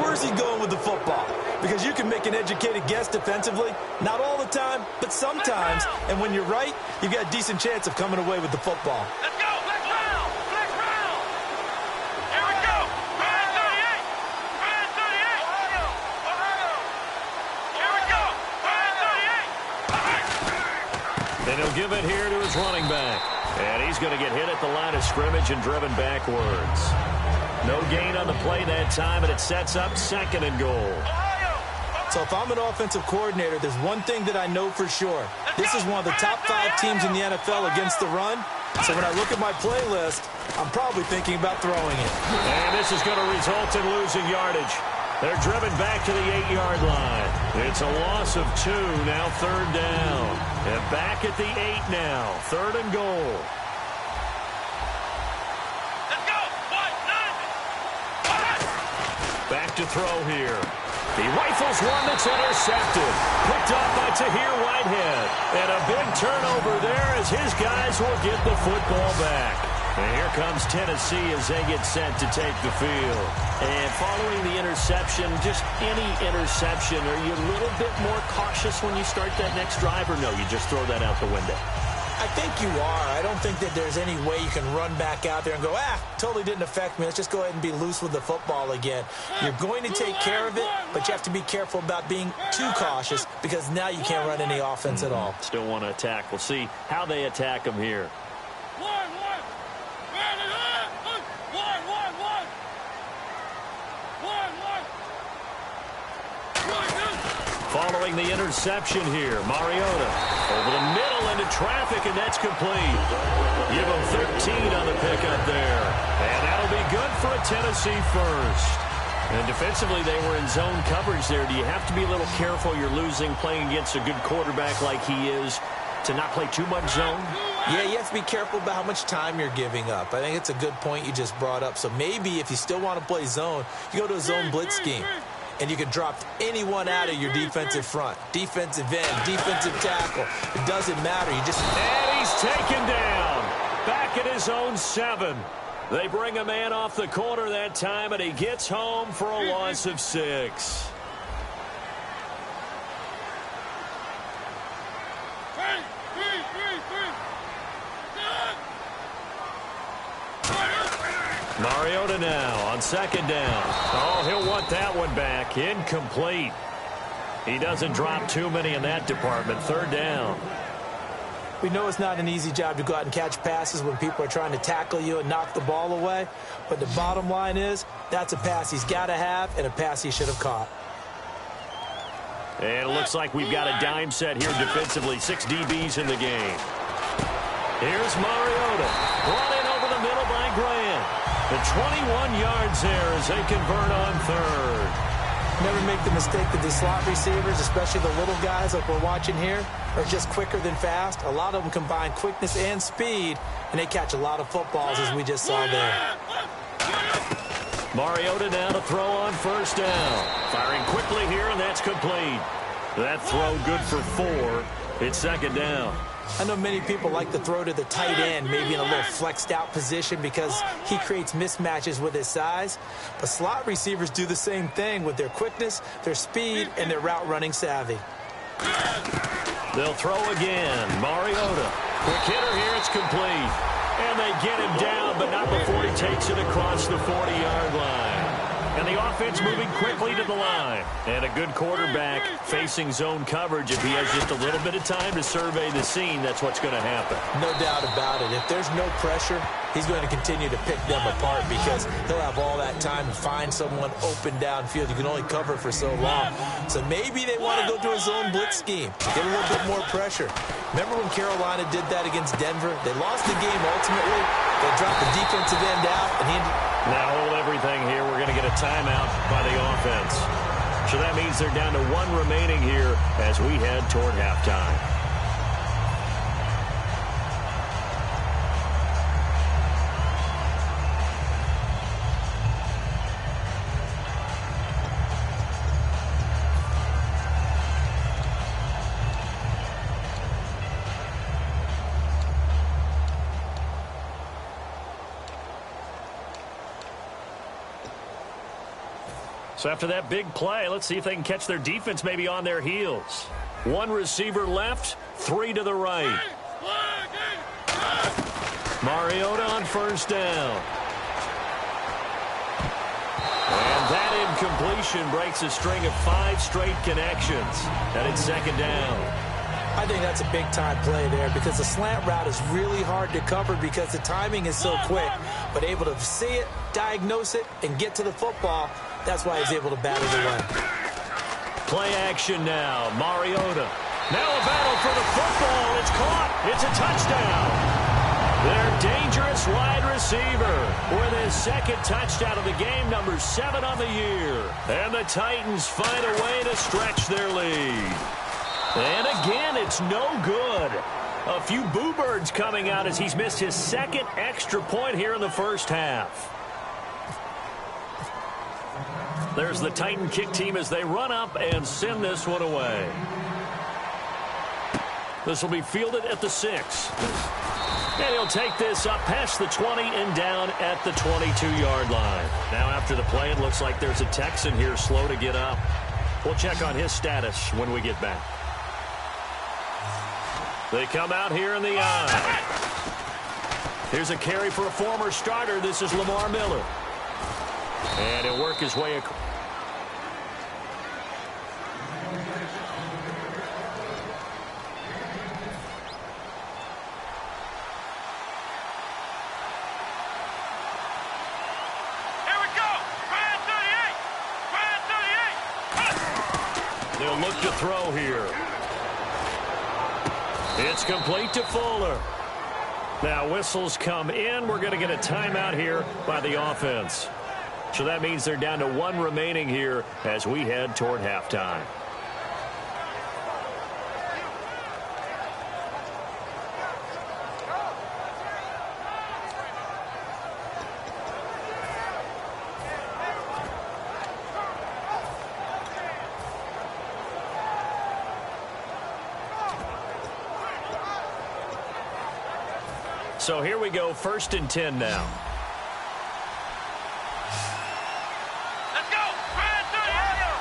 where's he going with the football? Because you can make an educated guess defensively, not all the time, but sometimes. And when you're right, you've got a decent chance of coming away with the football. Let's go. Flex round. Flex round. Here we go. Ryan 38. Ryan 38. Ohio. Here we go. Ryan 38. And he'll give it here to his running back. And he's going to get hit at the line of scrimmage and driven backwards. No gain on the play that time, and it sets up 2nd and goal. So if I'm an offensive coordinator, there's one thing that I know for sure. This is one of the top 5 teams in the NFL against the run. So when I look at my playlist, I'm probably thinking about throwing it. And this is going to result in losing yardage. They're driven back to the 8-yard line. It's a loss of 2, now 3rd down. And back at the 8 now, 3rd and goal. Let's go. Back to throw here. He rifles one that's intercepted. Picked up by Tahir Whitehead. And a big turnover there as his guys will get the football back. And here comes Tennessee as they get set to take the field. And following the interception, just any interception, are you a little bit more cautious when you start that next drive, or no, you just throw that out the window? I think you are. I don't think that there's any way you can run back out there and go, totally didn't affect me. Let's just go ahead and be loose with the football again. You're going to take care of it, but you have to be careful about being too cautious because now you can't run any offense at all. Still want to attack. We'll see how they attack him here. Following the interception here, Mariota over the middle into traffic, and that's complete. Give him 13 on the pickup there. And that'll be good for a Tennessee first. And defensively, they were in zone coverage there. Do you have to be a little careful? You're losing, playing against a good quarterback like he is, to not play too much zone? Yeah, you have to be careful about how much time you're giving up. I think it's a good point you just brought up. So maybe if you still want to play zone, you go to a zone blitz scheme. And you can drop anyone out of your defensive front. Defensive end, defensive tackle. It doesn't matter. You just... And he's taken down. Back at his own 7. They bring a man off the corner that time, and he gets home for a loss of 6. Mariota now on 2nd down. Oh, he'll want that one back. Incomplete. He doesn't drop too many in that department. 3rd down. We know it's not an easy job to go out and catch passes when people are trying to tackle you and knock the ball away. But the bottom line is that's a pass he's got to have and a pass he should have caught. And it looks like we've got a dime set here defensively. 6 DBs in the game. Here's Mariota. Brought in over the middle by Grant. The 21 yards there as they convert on 3rd. Never make the mistake that the slot receivers, especially the little guys like we're watching here, are just quicker than fast. A lot of them combine quickness and speed, and they catch a lot of footballs as we just saw there. Mariota now to throw on 1st down. Firing quickly here, and that's complete. That throw good for 4. It's 2nd down. I know many people like to throw to the tight end, maybe in a little flexed out position because he creates mismatches with his size. But slot receivers do the same thing with their quickness, their speed, and their route running savvy. They'll throw again. Mariota. Quick hitter here. It's complete. And they get him down, but not before he takes it across the 40-yard line. And the offense moving quickly to the line. And a good quarterback facing zone coverage. If he has just a little bit of time to survey the scene, that's what's going to happen. No doubt about it. If there's no pressure, he's going to continue to pick them apart because he'll have all that time to find someone open downfield. You can only cover for so long. So maybe they want to go to a zone blitz scheme, get a little bit more pressure. Remember when Carolina did that against Denver? They lost the game ultimately. They dropped the defensive end out, and he... Now hold everything here. We're going to get a timeout by the offense. So that means they're down to 1 remaining here as we head toward halftime. So after that big play, let's see if they can catch their defense maybe on their heels. One receiver left, 3 to the right. Mariota on first down. And that incompletion breaks a string of 5 straight connections. And it's second down. I think that's a big-time play there because the slant route is really hard to cover because the timing is so quick. But able to see it, diagnose it, and get to the football, that's why he's able to bat it away. Play action now. Mariota. Now a battle for the football. It's caught. It's a touchdown. Their dangerous wide receiver with his second touchdown of the game, number 7 on the year. And the Titans find a way to stretch their lead. And again, it's no good. A few boo birds coming out as he's missed his second extra point here in the first half. There's the Titan kick team as they run up and send this one away. This will be fielded at the 6. And he'll take this up past the 20 and down at the 22-yard line. Now after the play, it looks like there's a Texan here slow to get up. We'll check on his status when we get back. They come out here in the eye. Here's a carry for a former starter. This is Lamar Miller. And he'll work his way across. They'll look to throw here. It's complete to Fuller. Now whistles come in. We're going to get a timeout here by the offense. So that means they're down to 1 remaining here as we head toward halftime. So here we go, 1st and 10 now. Let's go! Ohio!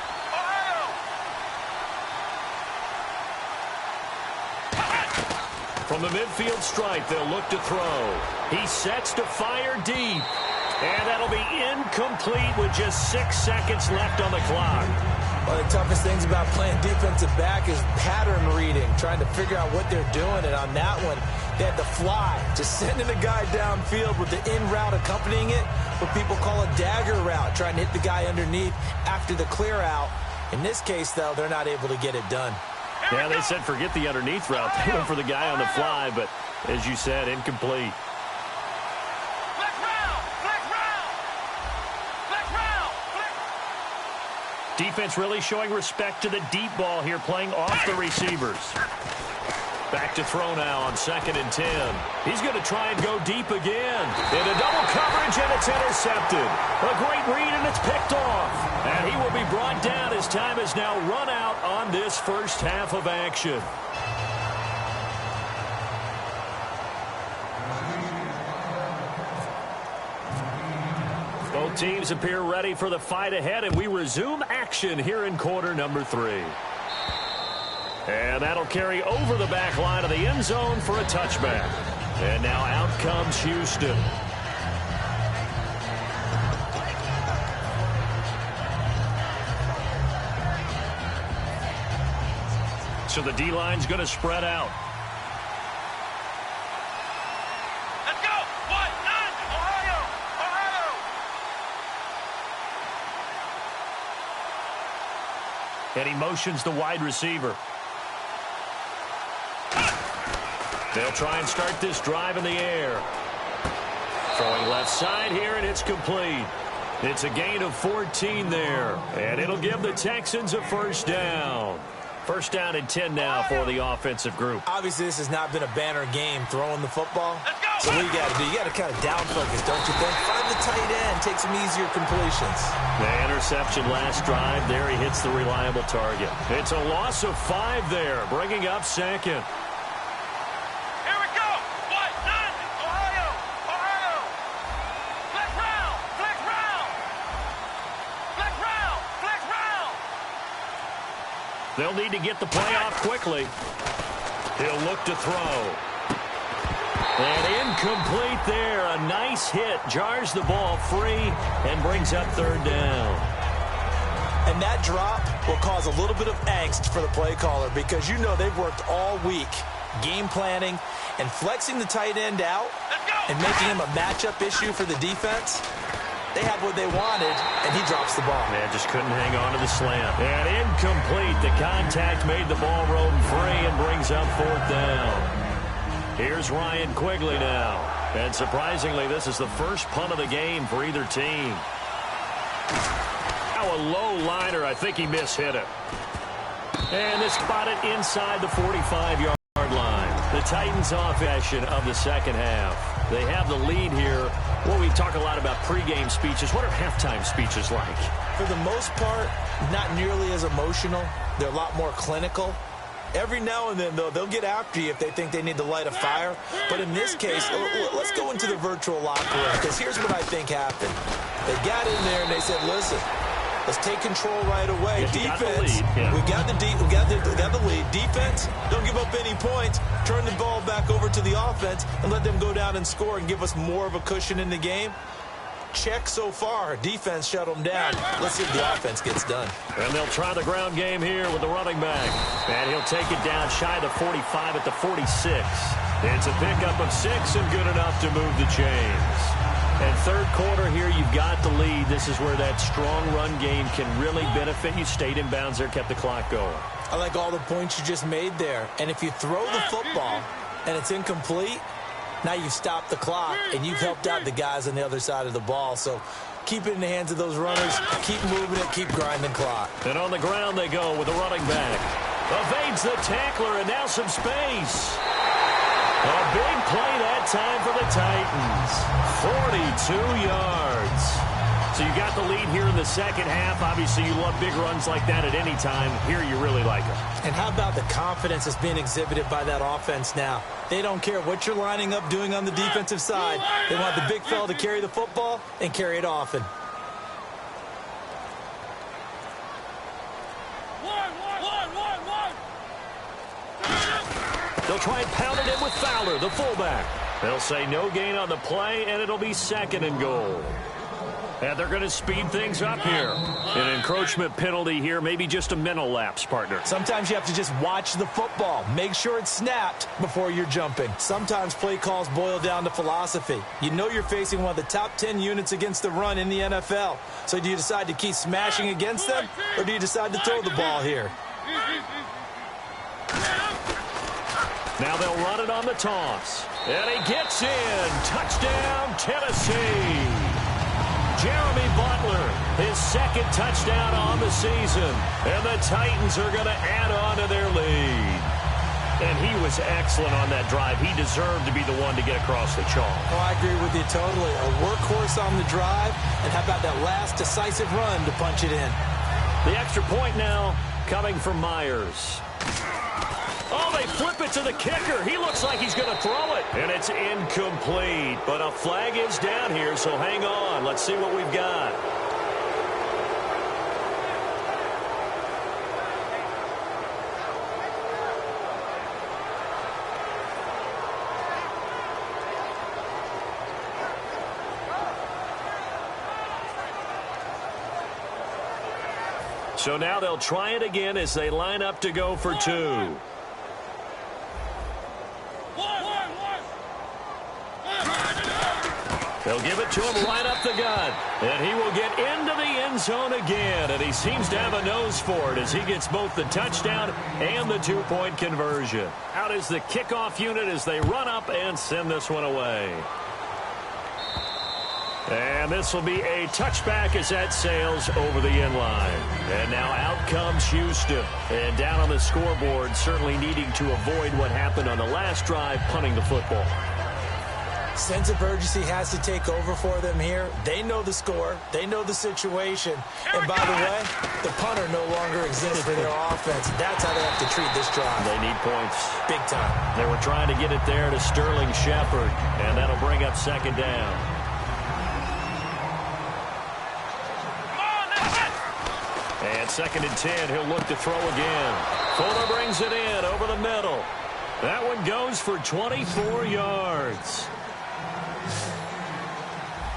From the midfield stripe, they'll look to throw. He sets to fire deep. And that'll be incomplete with just 6 seconds left on the clock. One of the toughest things about playing defensive back is pattern reading, trying to figure out what they're doing. And on that one, they had to fly, just sending the guy downfield with the in route accompanying it, what people call a dagger route, trying to hit the guy underneath after the clear out. In this case, though, they're not able to get it done. Yeah, they said forget the underneath route. They went for the guy on the fly, but as you said, incomplete. Defense really showing respect to the deep ball here, playing off the receivers. Back to throw now on 2nd and 10. He's going to try and go deep again. In a double coverage, and it's intercepted. A great read, and it's picked off. And he will be brought down as time has now run out on this first half of action. Both teams appear ready for the fight ahead, and we resume action here in quarter number 3. And that'll carry over the back line of the end zone for a touchback. And now out comes Houston. So the D-line's going to spread out. Let's go! 1-9! Ohio! And he motions the wide receiver. They'll try and start this drive in the air. Throwing left side here, and it's complete. It's a gain of 14 there, and it'll give the Texans a first down. First down and 10 now for the offensive group. Obviously, this has not been a banner game throwing the football. Let's go! So what you got to do, you got to kind of down focus, don't you think? Find the tight end, take some easier completions. The interception last drive, there he hits the reliable target. It's a loss of 5 there, bringing up 2nd. They'll need to get the play off quickly. He'll look to throw. And incomplete there. A nice hit. Jars the ball free and brings up third down. And that drop will cause a little bit of angst for the play caller because you know they've worked all week game planning and flexing the tight end out and making him a matchup issue for the defense. They had what they wanted, and he drops the ball. Man, just couldn't hang on to the slant. And incomplete. The contact made the ball roam free and brings up fourth down. Here's Ryan Quigley now. And surprisingly, this is the first punt of the game for either team. Now a low liner. I think he mishit it. And this spotted inside the 45-yard line. The Titans off action of the second half. They have the lead here. Well, we talk a lot about pregame speeches. What are halftime speeches like? For the most part, not nearly as emotional. They're a lot more clinical. Every now and then, though, they'll get after you if they think they need to light a fire. But in this case, let's go into the virtual locker room, because here's what I think happened. They got in there and they said, listen, let's take control right away. Defense, we got the lead. Defense, don't give up any points. Turn the ball back over to the offense and let them go down and score and give us more of a cushion in the game. Check so far. Defense shut them down. Let's see if the offense gets done. And they'll try the ground game here with the running back. And he'll take it down shy of the 45 at the 46. It's a pickup of 6 and good enough to move the chains. And third quarter here, you've got the lead. This is where that strong run game can really benefit you. Stayed in bounds there, kept the clock going. I like all the points you just made there. And if you throw the football and it's incomplete, now you've stopped the clock and you've helped out the guys on the other side of the ball. So keep it in the hands of those runners. Keep moving it. Keep grinding clock. And on the ground they go with the running back. Evades the tackler and now some space. A big play that time for the Titans. 42 yards. So you got the lead here in the second half. Obviously, you love big runs like that at any time. Here, you really like them. And how about the confidence that's being exhibited by that offense now? They don't care what you're lining up doing on the defensive side. They want the big fella to carry the football and carry it often. They'll try and pound it in with Fowler, the fullback. They'll say no gain on the play, and it'll be second and goal. And they're going to speed things up here. An encroachment penalty here, maybe just a mental lapse, partner. Sometimes you have to just watch the football. Make sure it's snapped before you're jumping. Sometimes play calls boil down to philosophy. You know you're facing one of the top 10 units against the run in the NFL. So do you decide to keep smashing against them, or do you decide to throw the ball here? Now they'll run it on the toss. And he gets in. Touchdown, Tennessee. Jeremy Butler, his second touchdown on the season. And the Titans are going to add on to their lead. And he was excellent on that drive. He deserved to be the one to get across the chalk. Oh, I agree with you totally. A workhorse on the drive. And how about that last decisive run to punch it in? The extra point now coming from Myers. Oh, they flip it to the kicker. He looks like he's going to throw it. And it's incomplete. But a flag is down here, so hang on. Let's see what we've got. So now they'll try it again as they line up to go for two. They'll give it to him right up the gut. And he will get into the end zone again. And he seems to have a nose for it as he gets both the touchdown and the two-point conversion. Out is the kickoff unit as they run up and send this one away. And this will be a touchback as that sails over the end line. And now out comes Houston. And down on the scoreboard, certainly needing to avoid what happened on the last drive, punting the football. Sense of urgency has to take over for them here. They know the score. They know the situation. And by the way, the punter no longer exists for their offense. That's how they have to treat this drive. They need points. Big time. They were trying to get it there to Sterling Shepard. And that'll bring up second down. And 2nd and 10, he'll look to throw again. Fuller brings it in over the middle. That one goes for 24 yards.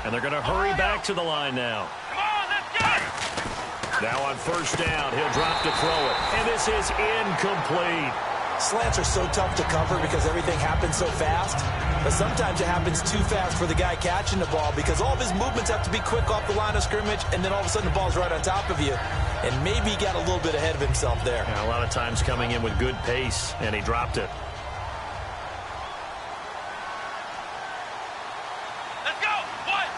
And they're going to hurry back to the line now. Come on, let's go! Now on 1st down, he'll drop to throw it. And this is incomplete. Slants are so tough to cover because everything happens so fast. But sometimes it happens too fast for the guy catching the ball because all of his movements have to be quick off the line of scrimmage, and then all of a sudden the ball's right on top of you. And maybe he got a little bit ahead of himself there. Yeah, a lot of times coming in with good pace, and he dropped it. Let's go! What?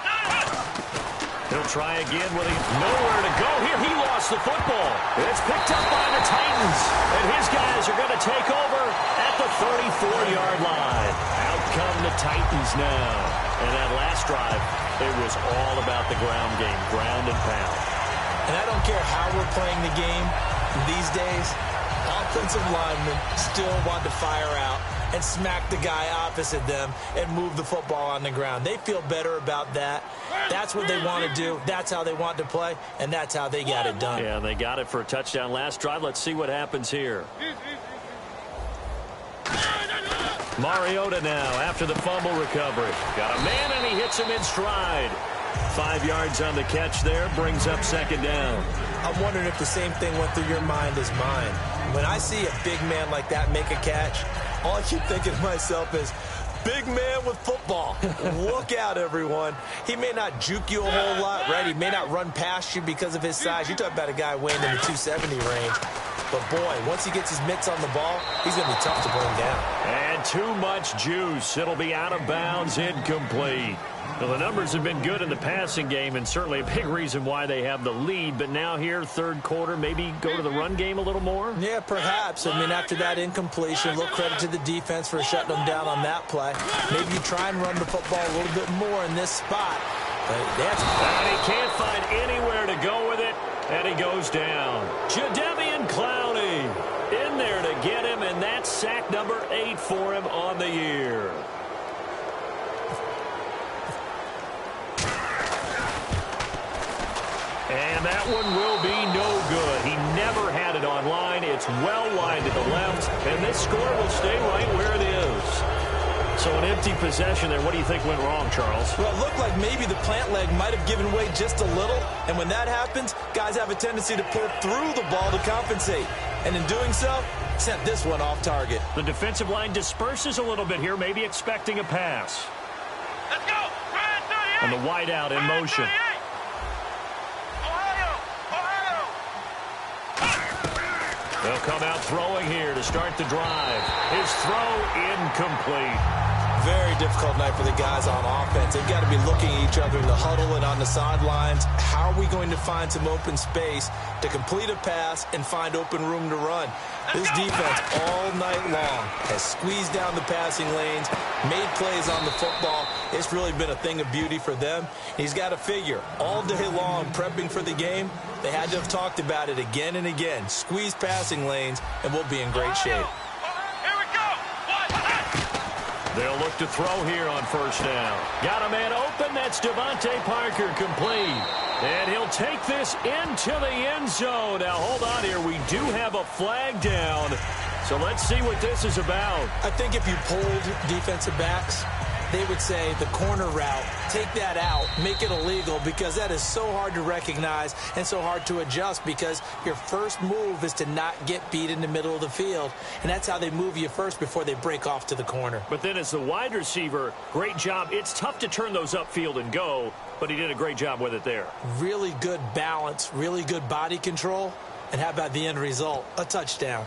He'll try again with nowhere to go here. He lost the football. It's picked up by the Titans. And his guys are going to take over at the 34-yard line. Out come the Titans now. And that last drive, it was all about the ground game, ground and pound. And I don't care how we're playing the game these days, offensive linemen still want to fire out and smack the guy opposite them and move the football on the ground. They feel better about that. That's what they want to do. That's how they want to play, and that's how they got it done. Yeah, they got it for a touchdown last drive. Let's see what happens here. Mariota now after the fumble recovery. Got a man, and he hits him in stride. 5 yards on the catch there, brings up 2nd down. I'm wondering if the same thing went through your mind as mine. When I see a big man like that make a catch, all I keep thinking to myself is, big man with football. Look out, everyone. He may not juke you a whole lot, right? He may not run past you because of his size. You're talking about a guy weighing in the 270 range. But, boy, once he gets his mitts on the ball, he's going to be tough to bring down. And too much juice. It'll be out of bounds, incomplete. Well, the numbers have been good in the passing game, and certainly a big reason why they have the lead. But now here, 3rd quarter, maybe go to the run game a little more? Yeah, perhaps. I mean, after that incompletion, a little credit to the defense for shutting them down on that play. Maybe you try and run the football a little bit more in this spot. But and he can't find anywhere to go with it, and he goes down. Jadeveon Clowney in there to get him, and that's sack number 8 for him on the year. And that one will be no good. He never had it online. It's well wide to the left, and this score will stay right where it is. So an empty possession there. What do you think went wrong, Charles? Well, it looked like maybe the plant leg might have given way just a little, and when that happens, guys have a tendency to pull through the ball to compensate. And in doing so, sent this one off target. The defensive line disperses a little bit here, maybe expecting a pass. Let's go! And the wideout in motion. They'll come out throwing here to start the drive. His throw incomplete. Very difficult night for the guys on offense. They've got to be looking at each other in the huddle and on the sidelines. How are we going to find some open space to complete a pass and find open room to run? This defense all night long has squeezed down the passing lanes, made plays on the football. It's really been a thing of beauty for them. He's got to figure all day long prepping for the game. They had to have talked about it again and again. Squeeze passing lanes, and we'll be in great shape. Here we go! They'll look to throw here on 1st down. Got a man open. That's Devontae Parker, complete. And he'll take this into the end zone. Now, hold on here. We do have a flag down. So let's see what this is about. I think if you polled defensive backs, they would say the corner route, take that out, make it illegal, because that is so hard to recognize and so hard to adjust, because your first move is to not get beat in the middle of the field, and that's how they move you first before they break off to the corner. But then as the wide receiver, great job. It's tough to turn those upfield and go, but he did a great job with it there. Really good balance, really good body control, and how about the end result? A touchdown.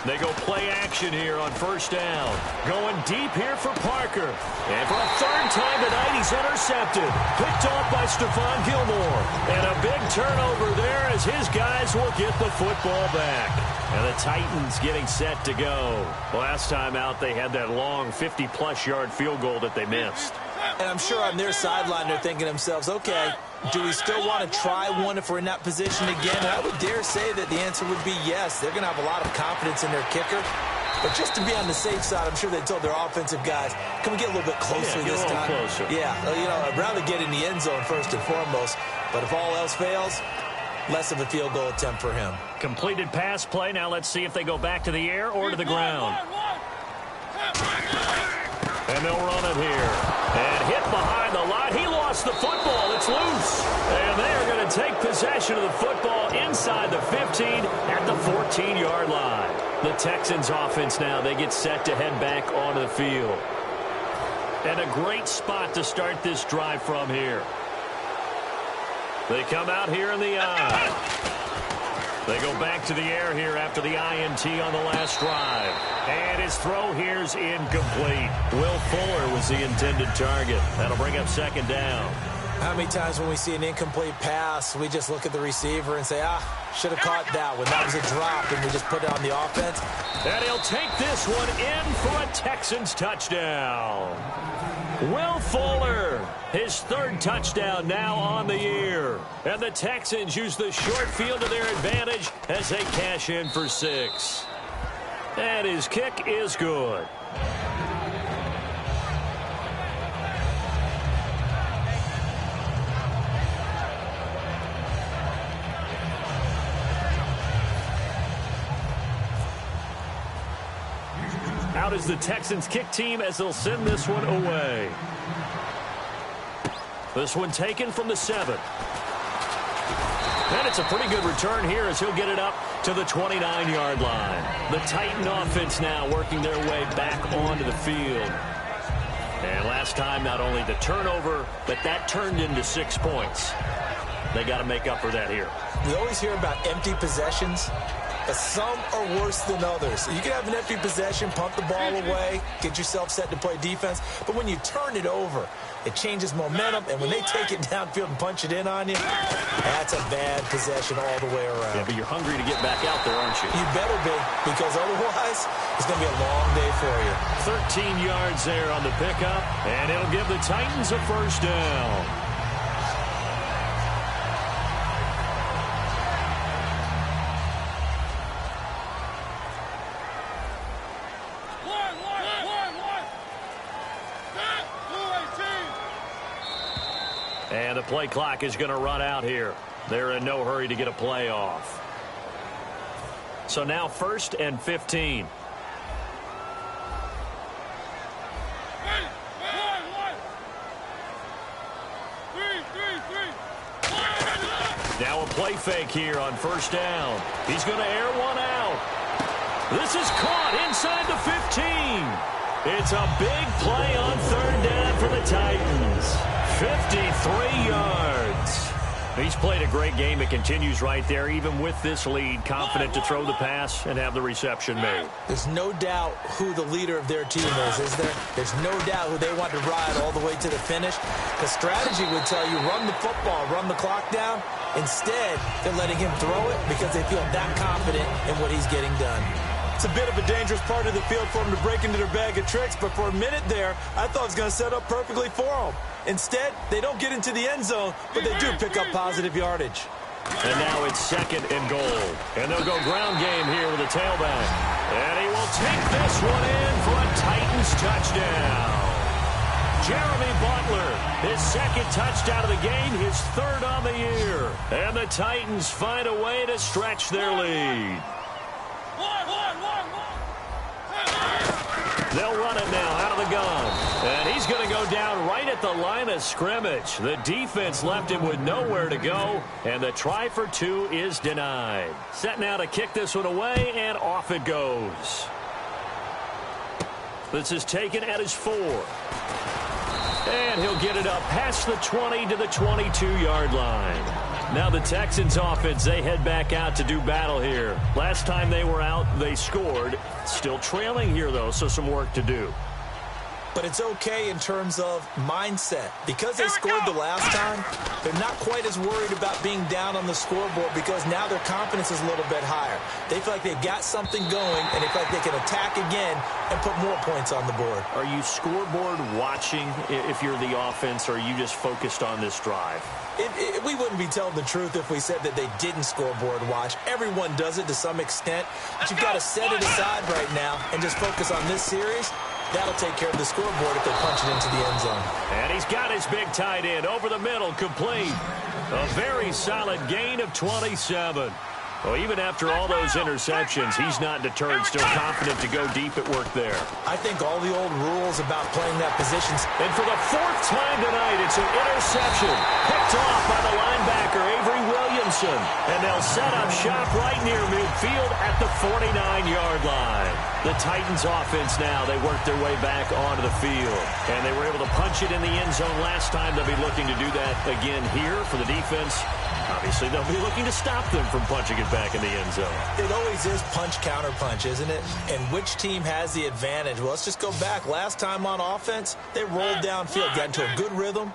They go play action here on 1st down. Going deep here for Parker. And for a 3rd time tonight, he's intercepted. Picked off by Stephon Gilmore. And a big turnover there as his guys will get the football back. And the Titans getting set to go. Last time out, they had that long 50-plus yard field goal that they missed. And I'm sure on their sideline, they're thinking to themselves, okay, do we still want to try one if we're in that position again? And I would dare say that the answer would be yes. They're going to have a lot of confidence in their kicker. But just to be on the safe side, I'm sure they told their offensive guys, can we get a little bit closer this time? Closer. Yeah, I'd rather get in the end zone first and foremost. But if all else fails, less of a field goal attempt for him. Completed pass play. Now let's see if they go back to the air or to the ground. And they'll run it here. And hit behind the line. He lost the football. It's loose. And they are going to take possession of the football inside the 15 at the 14-yard line. The Texans offense now, they get set to head back onto the field. And a great spot to start this drive from here. They come out here in the eye. They go back to the air here after the INT on the last drive. And his throw here's incomplete. Will Fuller was the intended target. That'll bring up second down. How many times when we see an incomplete pass, we just look at the receiver and say, should have caught that one. That was a drop, and we just put it on the offense. And he'll take this one in for a Texans touchdown. Will Fuller, his third touchdown now on the year. And the Texans use the short field to their advantage as they cash in for 6. And his kick is good. Out is the Texans kick team as they'll send this one away. This one taken from the 7. And it's a pretty good return here as he'll get it up to the 29-yard line. The Titan offense now working their way back onto the field. And last time, not only the turnover, but that turned into 6 points. They got to make up for that here. We always hear about empty possessions, but some are worse than others. You can have an empty possession, pump the ball away, get yourself set to play defense, but when you turn it over, it changes momentum, and when they take it downfield and punch it in on you, that's a bad possession all the way around. Yeah, but you're hungry to get back out there, aren't you? You better be, because otherwise, it's going to be a long day for you. 13 yards there on the pickup, and it'll give the Titans a first down. And the play clock is going to run out here. They're in no hurry to get a play off. So now 1st and 15. Now a play fake here on 1st down. He's going to air one out. This is caught inside the 15. It's a big play on 3rd down for the Titans. 53 yards. He's played a great game. It continues right there, even with this lead, confident to throw the pass and have the reception made. There's no doubt who the leader of their team is there? There's no doubt who they want to ride all the way to the finish. The strategy would tell you, run the football, run the clock down. Instead, they're letting him throw it because they feel that confident in what he's getting done. It's a bit of a dangerous part of the field for them to break into their bag of tricks, but for a minute there, I thought it was going to set up perfectly for them. Instead, they don't get into the end zone, but they do pick up positive yardage. And now it's 2nd and goal. And they'll go ground game here with a tailback. And he will take this one in for a Titans touchdown. Jeremy Butler, his 2nd touchdown of the game, his 3rd on the year. And the Titans find a way to stretch their lead. They'll run it now out of the gun. And he's going to go down right at the line of scrimmage. The defense left him with nowhere to go. And the try for 2 is denied. Set now to kick this one away, and off it goes. This is taken at his 4. And he'll get it up past the 20 to the 22-yard line. Now the Texans offense, they head back out to do battle here. Last time they were out, they scored. Still trailing here, though, so some work to do. but it's okay in terms of mindset. Because they scored the last time, they're not quite as worried about being down on the scoreboard because now their confidence is a little bit higher. They feel like they've got something going, and they feel like they can attack again and put more points on the board. Are you scoreboard watching if you're the offense, or are you just focused on this drive? We wouldn't be telling the truth if we said that they didn't scoreboard watch. Everyone does it to some extent, but you've got to set it aside right now and just focus on this series. That'll take care of the scoreboard if they punch it into the end zone. And he's got his big tight end over the middle, complete. A very solid gain of 27. Well, even after all those interceptions, he's not deterred, still confident to go deep at work there. I think all the old rules about playing that position. And for the fourth time tonight, it's an interception. Picked off by the linebacker, Avery Williamson. And they'll set up shop right near midfield at the 49-yard line. The Titans offense now, they work their way back onto the field. And they were able to punch it in the end zone last time. They'll be looking to do that again here for the defense. Obviously, they'll be looking to stop them from punching it back in the end zone. It always is punch, counter punch, isn't it? And which team has the advantage? Well, let's just go back. Last time on offense, they rolled downfield, got into a good rhythm.